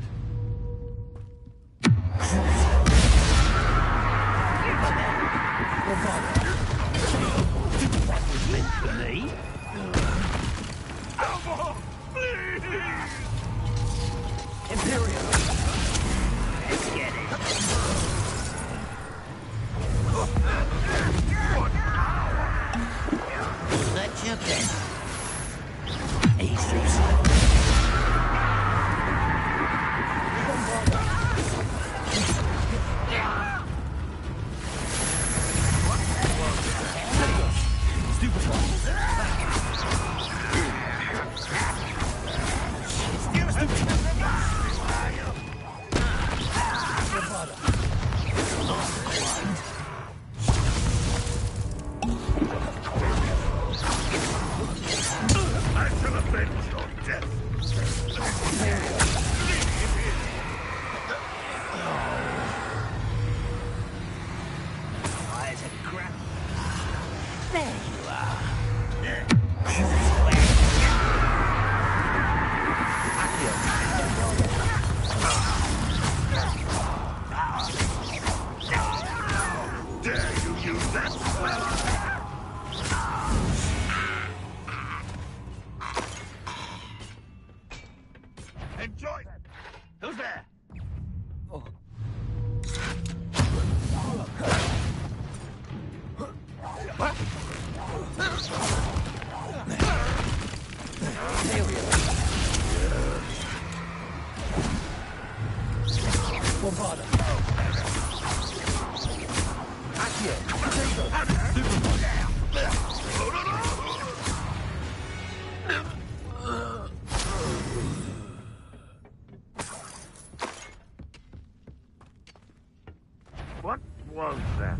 That was meant for me. Imperial. Let's get it. That's your best. Easy. Enjoy! Who's there? Oh. What? What was that?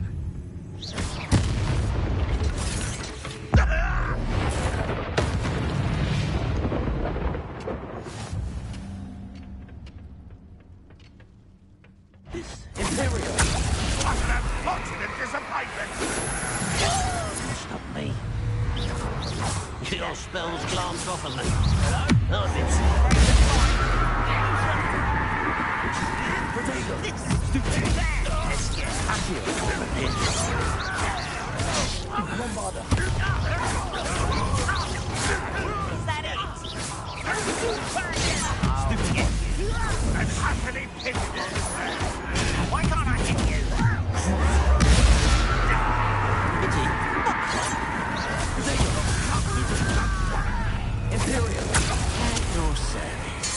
Continent disappointment! Stop me. Your spells glance off of me. Hello? I've been sprayed to Is that it? I'm utterly pitiful. Why can't I hit you? Imperial, at your service.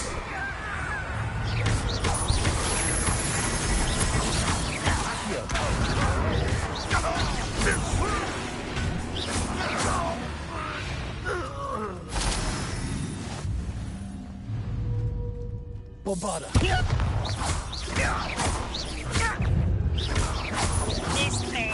Bombarda. Missed me.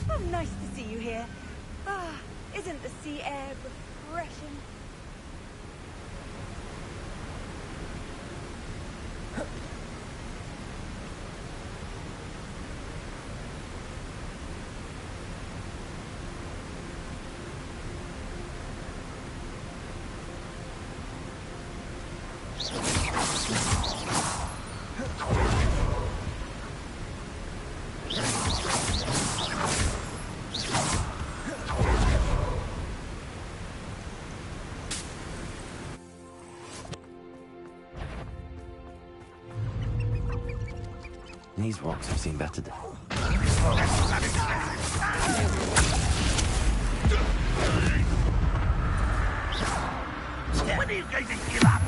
Oh, nice to see you here. Ah, isn't the sea air refreshing? These rocks have seen better days. When are you going to give up?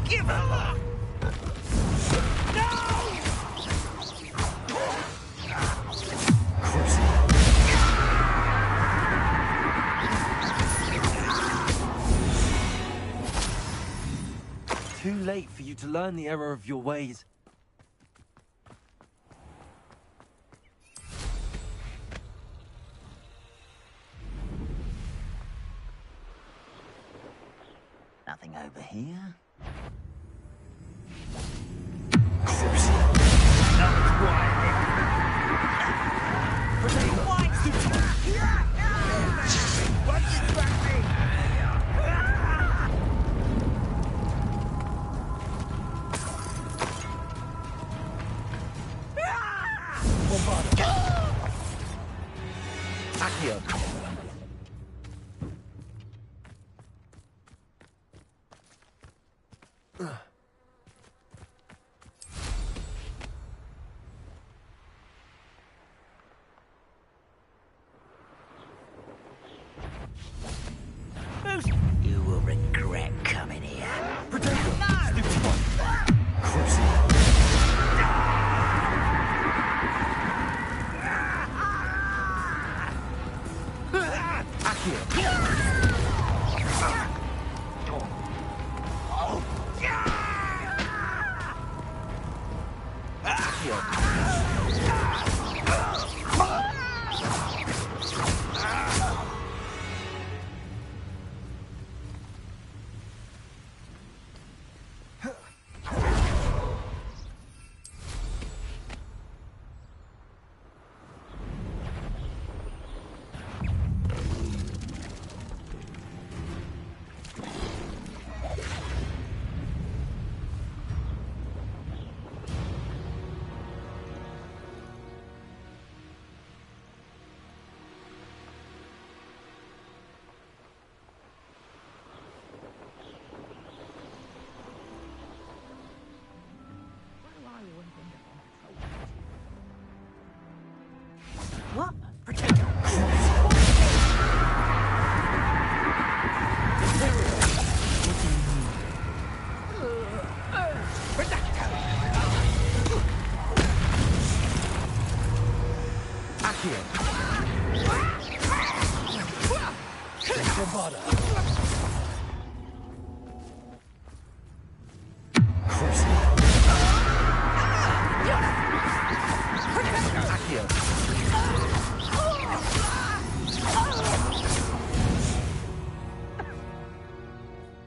Give up! Too late for you to learn the error of your ways. Nothing over here. You will regret coming here.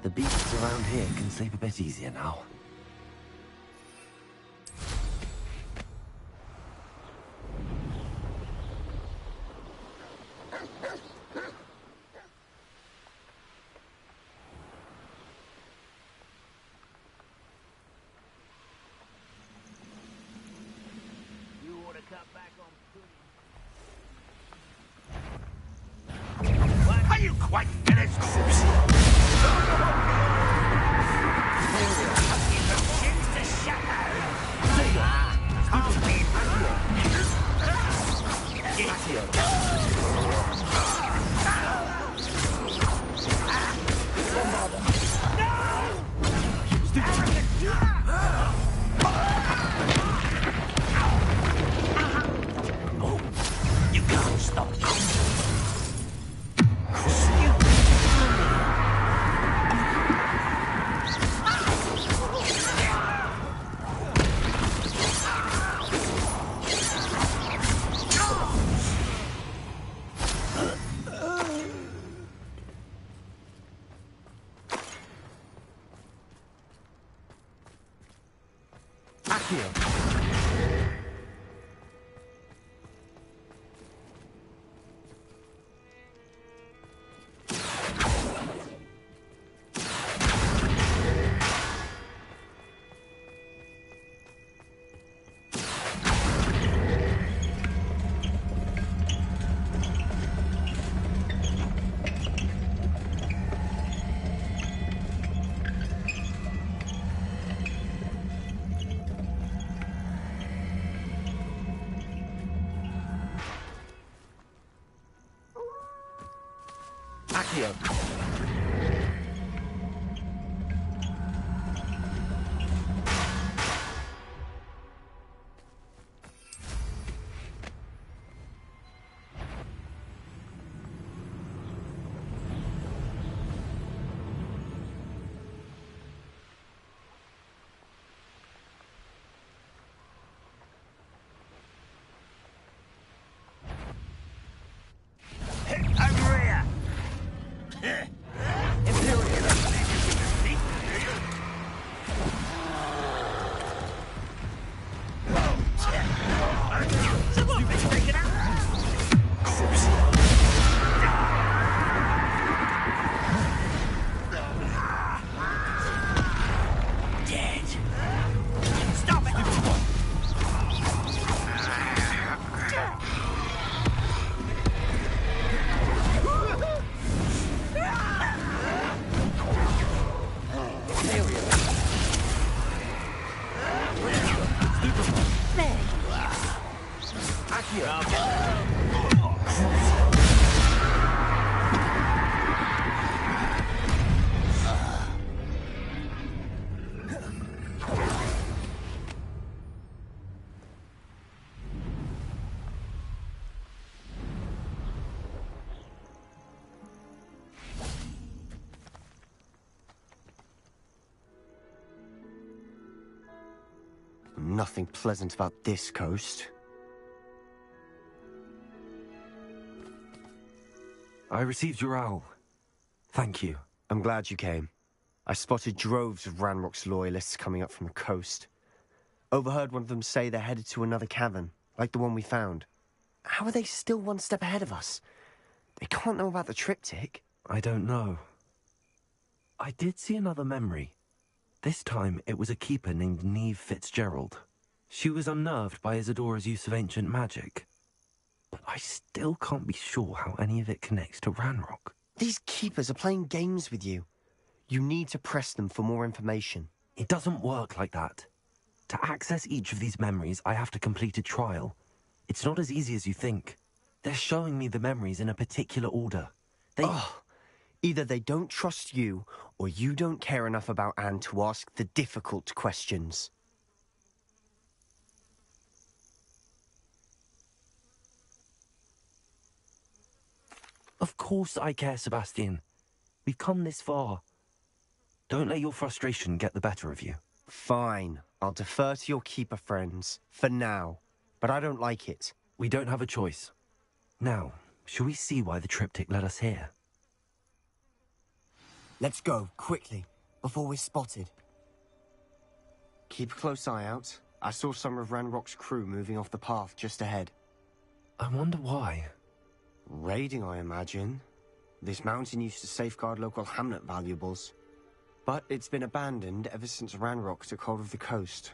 The beasts around here can sleep a bit easier now. You ought to cut back on pudding. Are you quite finished? You can't stop. Accio. Over here! Nothing pleasant about this coast. I received your owl. Thank you. I'm glad you came. I spotted droves of Ranrock's loyalists coming up from the coast. Overheard one of them say they're headed to another cavern, like the one we found. How are they still one step ahead of us? They can't know about the triptych. I don't know. I did see another memory. This time, it was a keeper named Neve Fitzgerald. She was unnerved by Isadora's use of ancient magic. But I still can't be sure how any of it connects to Ranrock. These keepers are playing games with you. You need to press them for more information. It doesn't work like that. To access each of these memories, I have to complete a trial. It's not as easy as you think. They're showing me the memories in a particular order. Either they don't trust you, or you don't care enough about Anne to ask the difficult questions. Of course I care, Sebastian. We've come this far. Don't let your frustration get the better of you. Fine. I'll defer to your keeper friends. For now. But I don't like it. We don't have a choice. Now, shall we see why the triptych led us here? Let's go, quickly, before we're spotted. Keep a close eye out. I saw some of Ranrock's crew moving off the path just ahead. I wonder why. Raiding, I imagine. This mountain used to safeguard local hamlet valuables. But it's been abandoned ever since Ranrock took hold of the coast.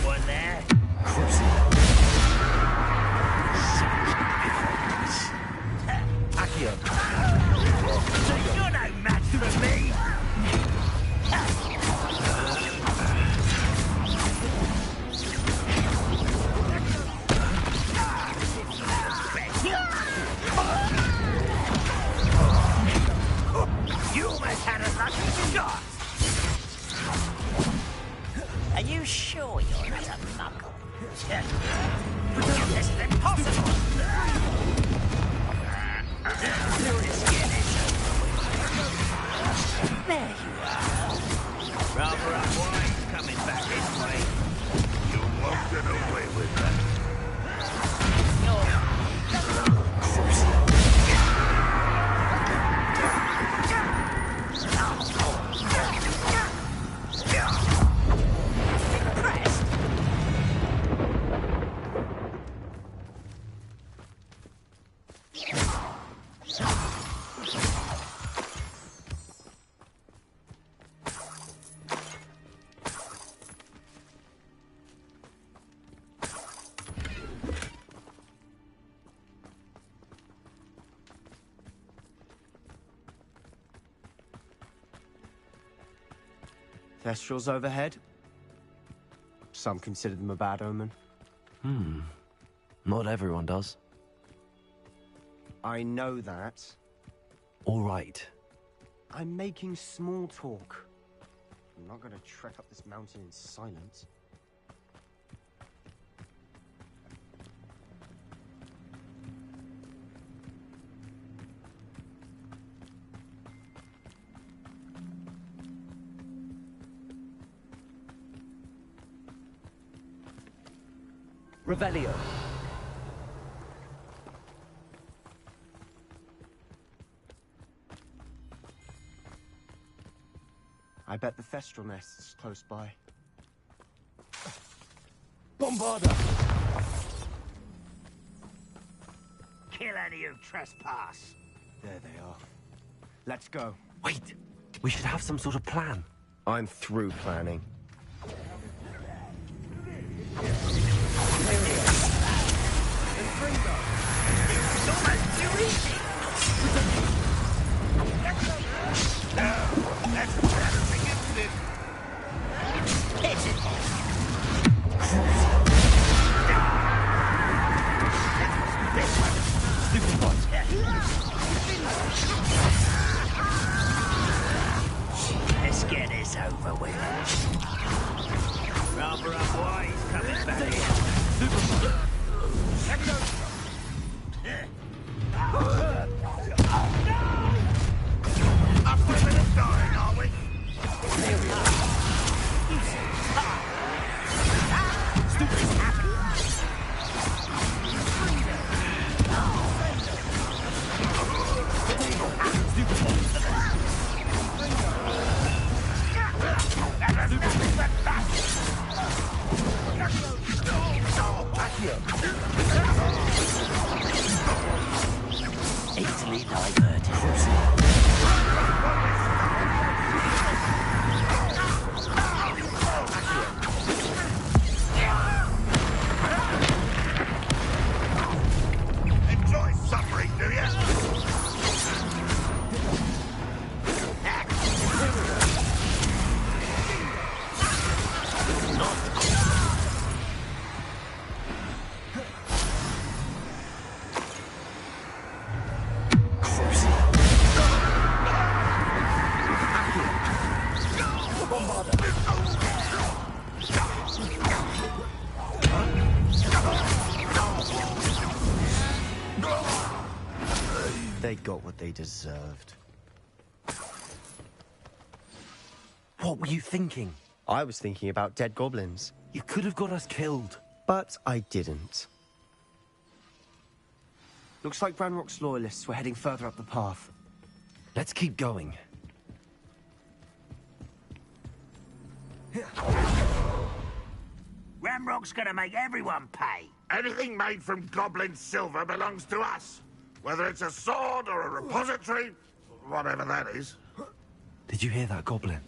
One there. Accio. So you're no match for me. You almost had a lucky shot. Are you sure you're not a muggle? This is impossible! There you are. Rather unwise coming back this way. You won't get away with that. Thestrals overhead. Some consider them a bad omen. Not everyone does. I know that. All right. I'm making small talk. I'm not going to trek up this mountain in silence. Revelio. I bet the Thestral nest's close by. Bombarda! Kill any who trespass. There they are. Let's go. Wait! We should have some sort of plan. I'm through planning. Let's get this over with. Rather up wise coming back here. After a bit of dying, are we? There we are. Easily diverted. Enjoy suffering, do you? They got what they deserved. What were you thinking? I was thinking about dead goblins. You could have got us killed. But I didn't. Looks like Ranrock's loyalists were heading further up the path. Let's keep going. Ramrock's gonna make everyone pay. Anything made from goblin silver belongs to us. Whether it's a sword or a repository, whatever that is. Did you hear that, Goblin?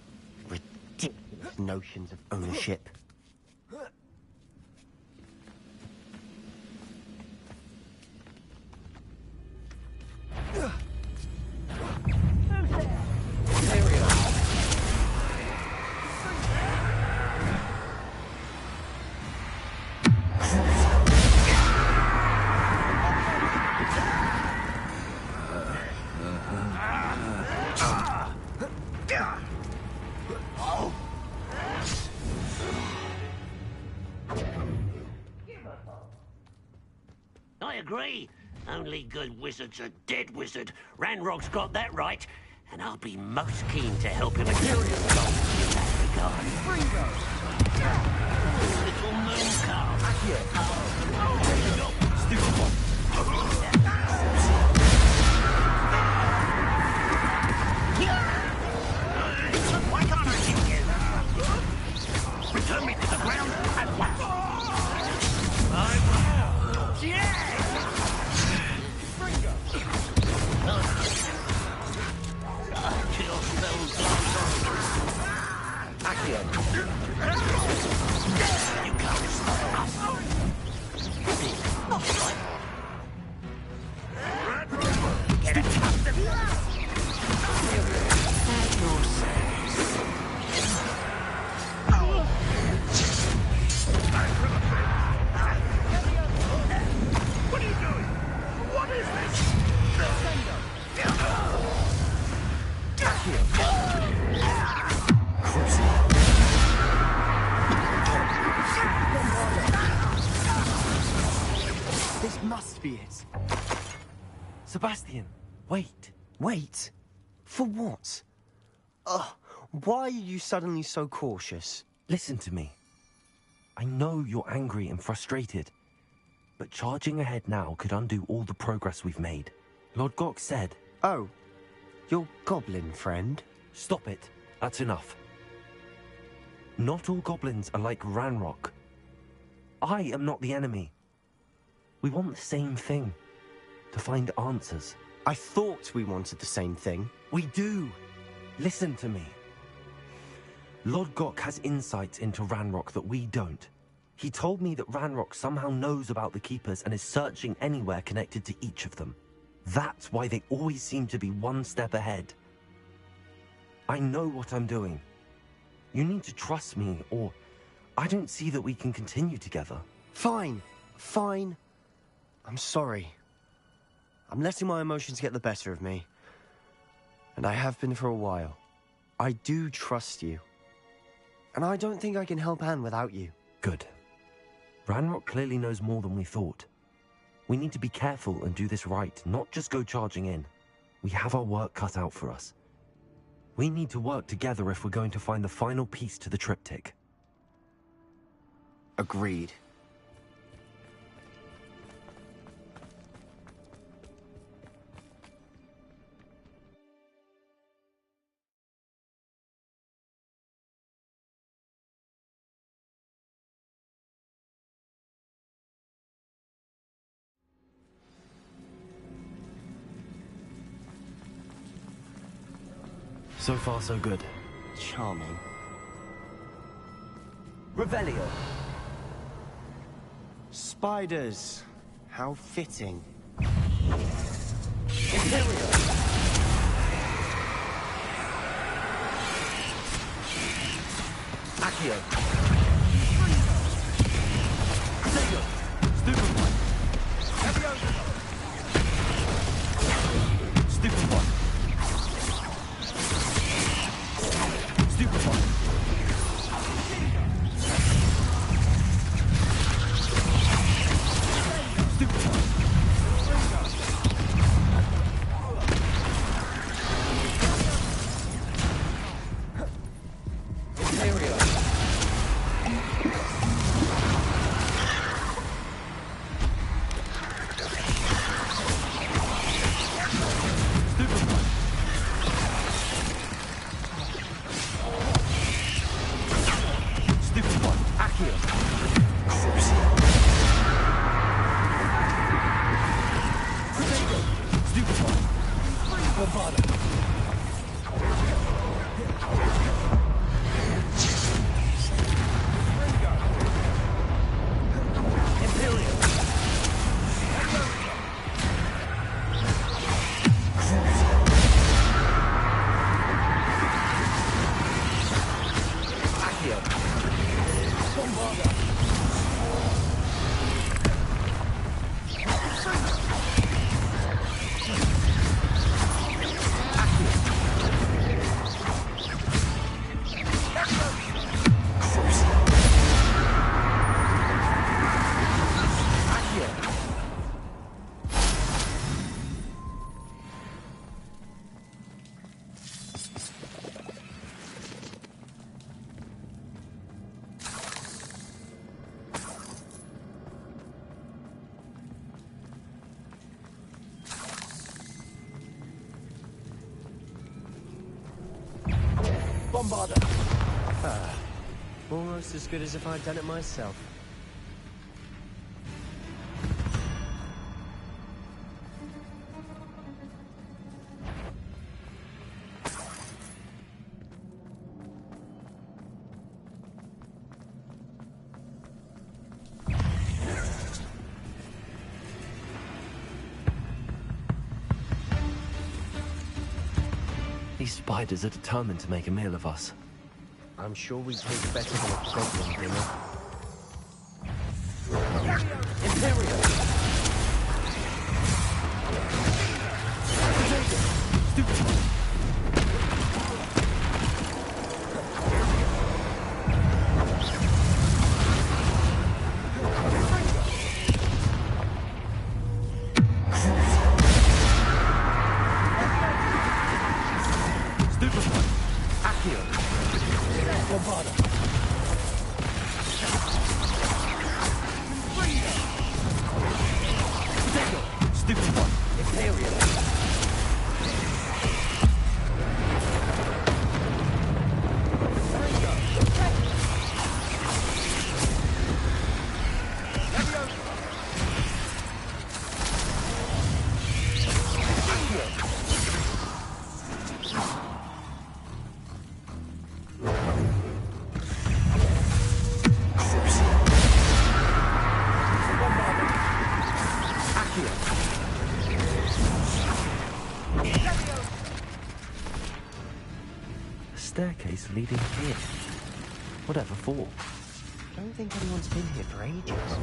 Ridiculous notions of ownership. I agree. Only good wizard's a dead wizard. Ranrock's got that right, and I'll be most keen to help him achieve his goals in that regard. Little moon calf. Why can't I hit you? Return me to the ground at once. I will. Yeah! Sebastian, wait. Wait? For what? Ugh, why are you suddenly so cautious? Listen to me. I know you're angry and frustrated, but charging ahead now could undo all the progress we've made. Lord Gok said... Oh, your goblin friend? Stop it. That's enough. Not all goblins are like Ranrock. I am not the enemy. We want the same thing. To find answers. I thought we wanted the same thing. We do. Listen to me. Lord Gok has insights into Ranrock that we don't. He told me that Ranrock somehow knows about the Keepers and is searching anywhere connected to each of them. That's why they always seem to be one step ahead. I know what I'm doing. You need to trust me, or I don't see that we can continue together. Fine. Fine. I'm sorry. I'm letting my emotions get the better of me. And I have been for a while. I do trust you. And I don't think I can help Anne without you. Good. Ranrock clearly knows more than we thought. We need to be careful and do this right, not just go charging in. We have our work cut out for us. We need to work together if we're going to find the final piece to the triptych. Agreed. So far, so good. Charming. Revelio. Spiders. How fitting. Imperial. Accio. Sego. Stupefy. Leviosa. Stupefy. Stupefy. Bombarder! Almost as good as if I'd done it myself. These spiders are determined to make a meal of us. I'm sure we taste better than a goblin dinner. Imperial! Stupid one. Imperial. Staircase leading here. Whatever for? I don't think anyone's been here for ages.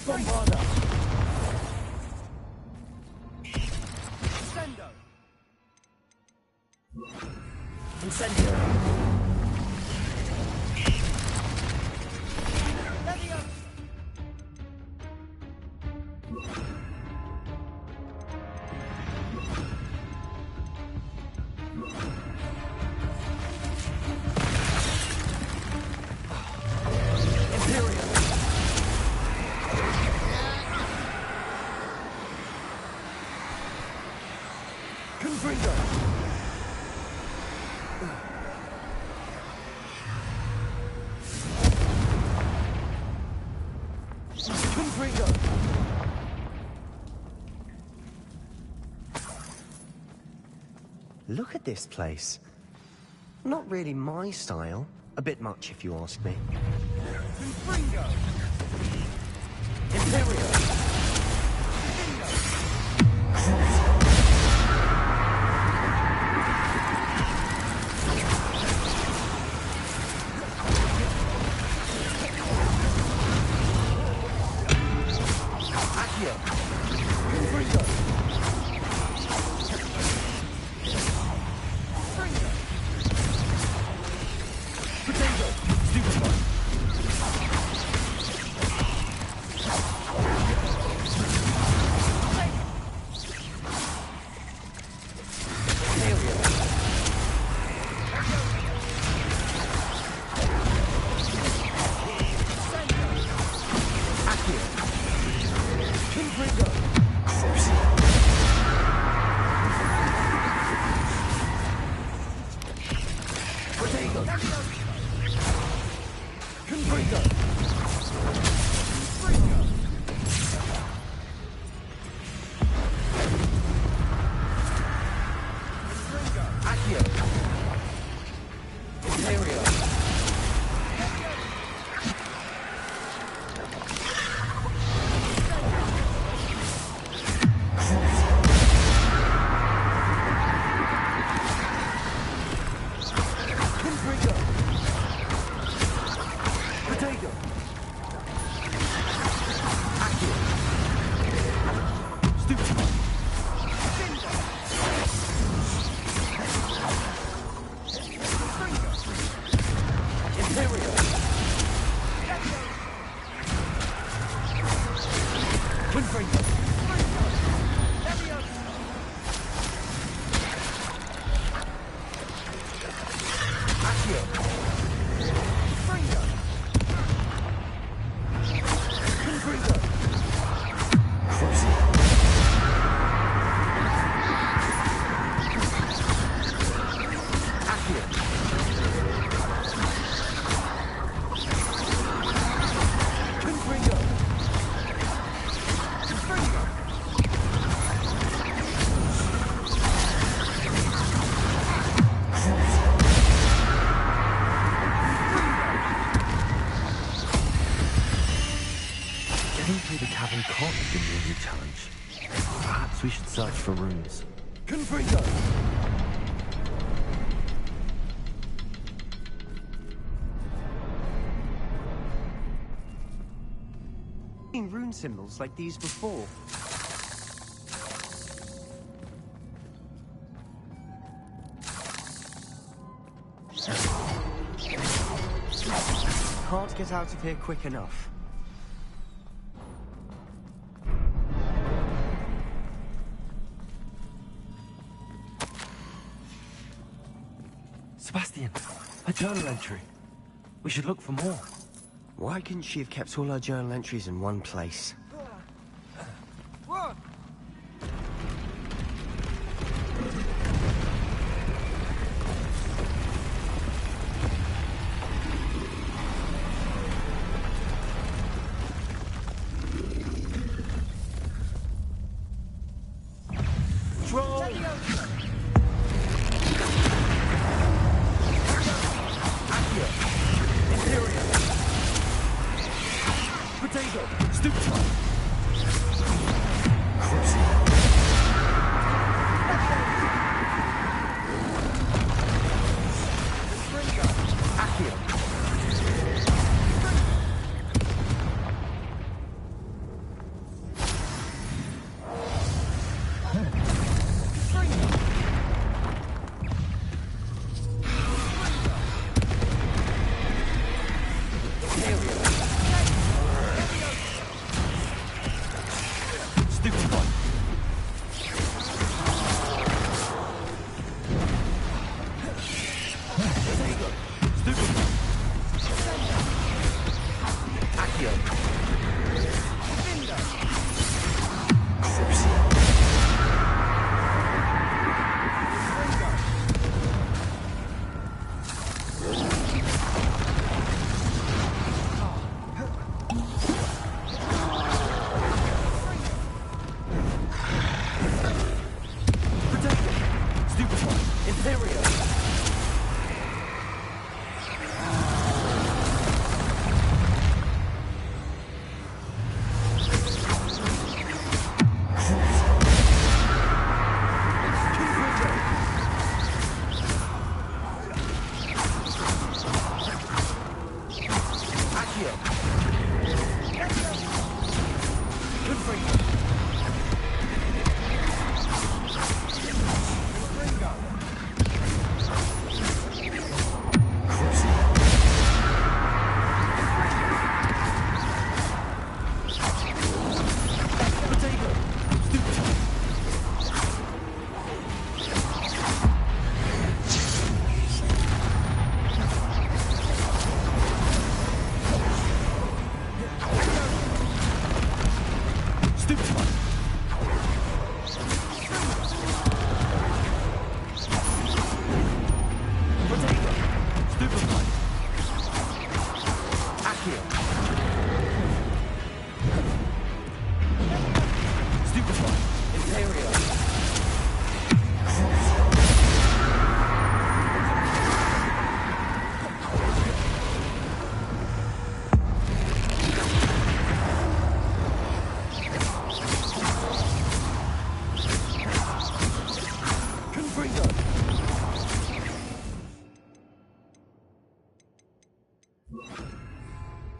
Bombarda! Incendio! Look at this place. Not really my style. A bit much, if you ask me. Imperial! Perhaps we should search for runes. Confringo! Seen rune symbols like these before. Can't get out of here quick enough. Sebastian, A journal entry. We should look for more. Why couldn't she have kept all her journal entries in one place?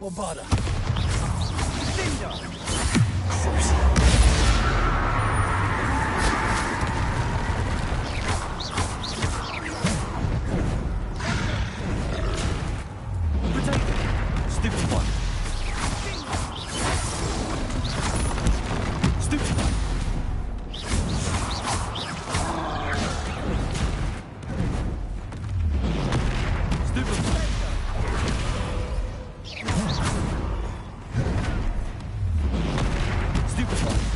Bombarda. Stupid one. Stupid one. Stupid one.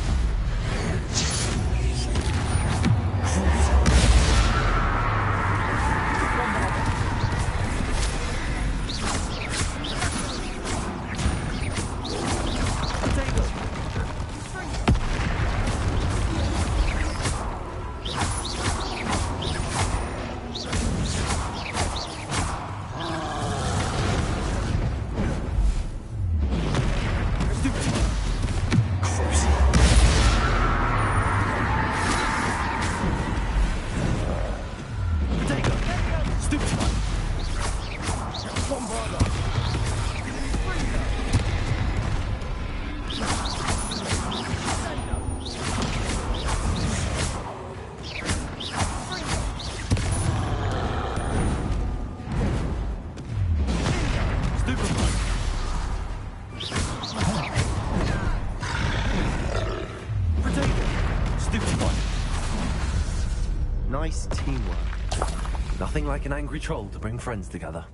Nothing like an angry troll to bring friends together.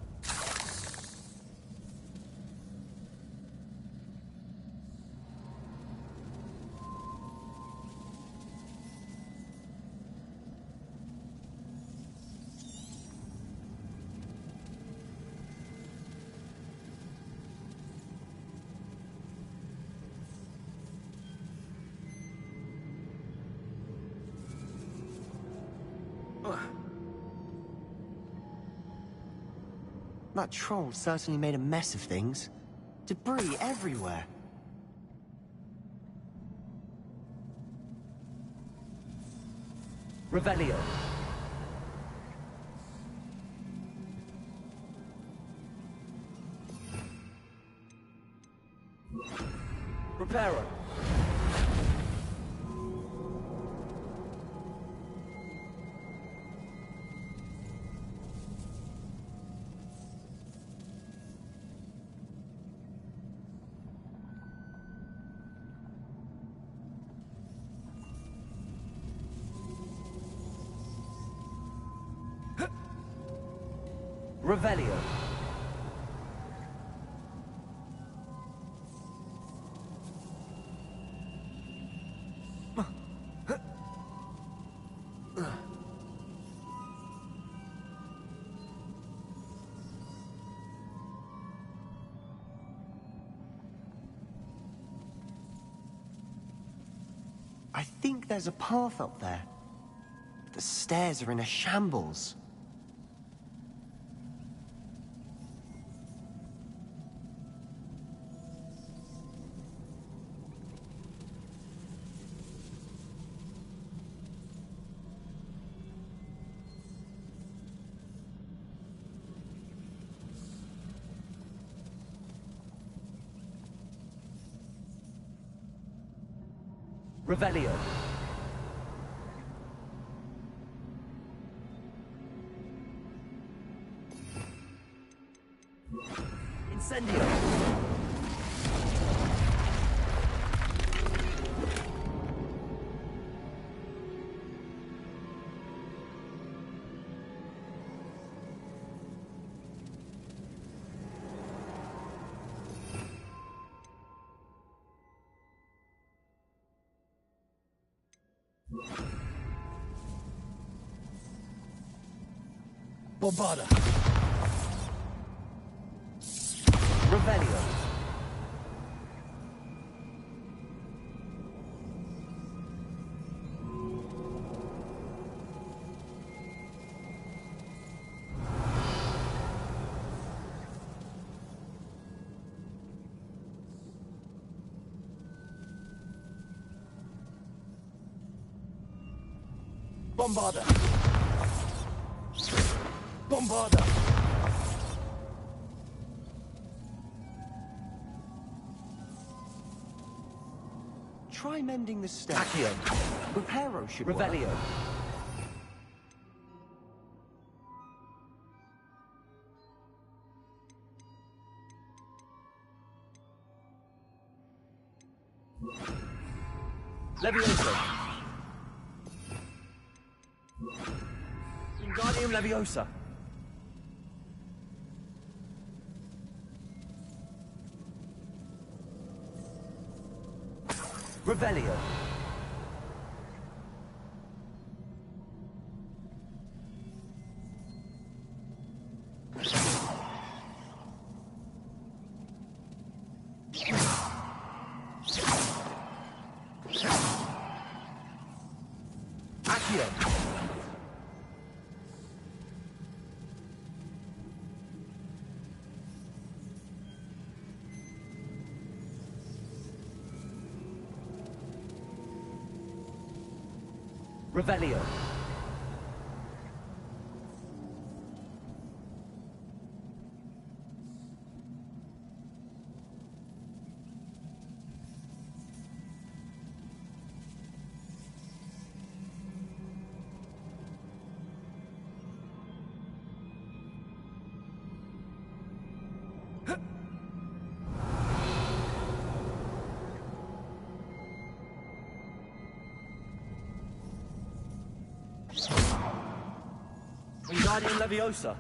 That troll certainly made a mess of things. Debris everywhere. Revelio. Reparo. Revelio. I think there's a path up there. But the stairs are in a shambles. Revelio. Incendio. Bombarda. Revelio. Bombarda. Bombarda. Try mending the stairs. Accio. Reparo should Revelio. work. Leviosa. Wingardium Leviosa. Revelio. Accio. Revelio. Wingardium Leviosa.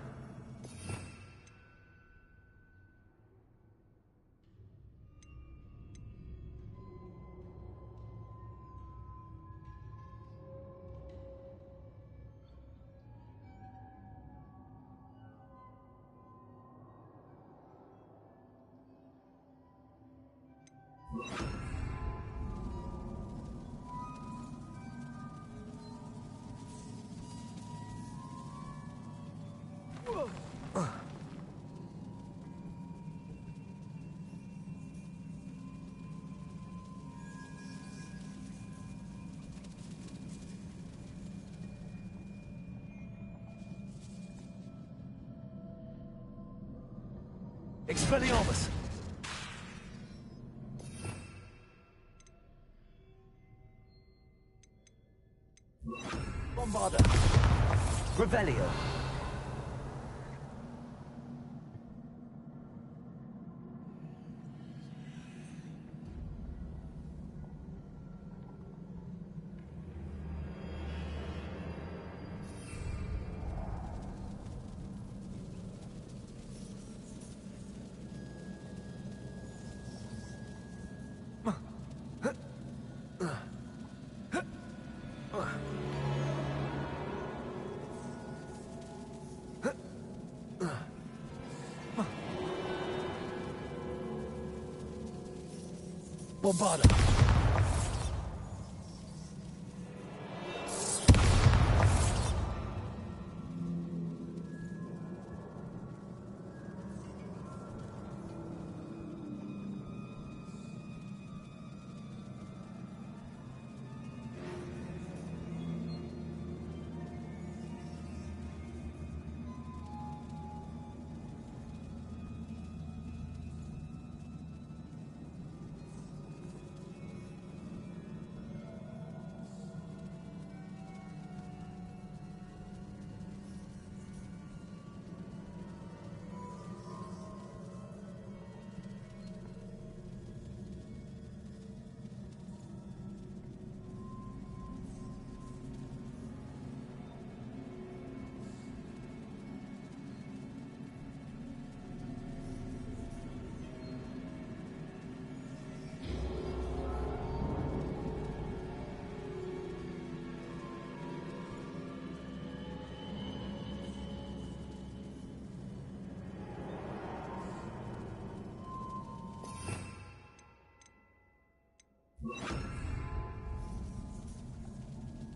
Expelliarmus! Bombarda! Revelio! Bombarda!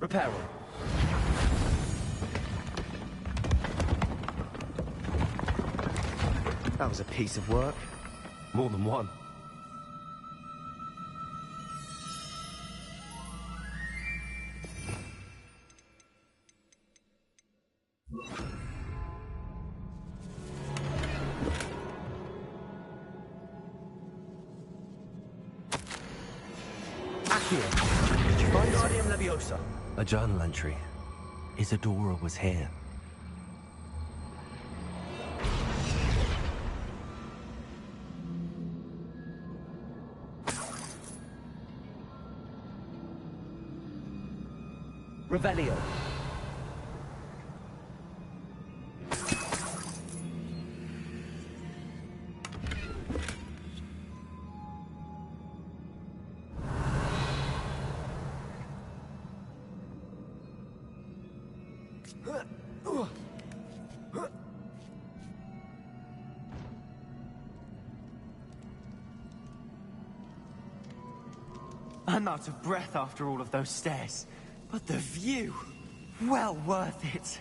Reparo. That was a piece of work. More than one. Wingardium Leviosa. A journal entry. Isadora was here. Revelio. I'm out of breath after all of those stairs. But the view, well worth it.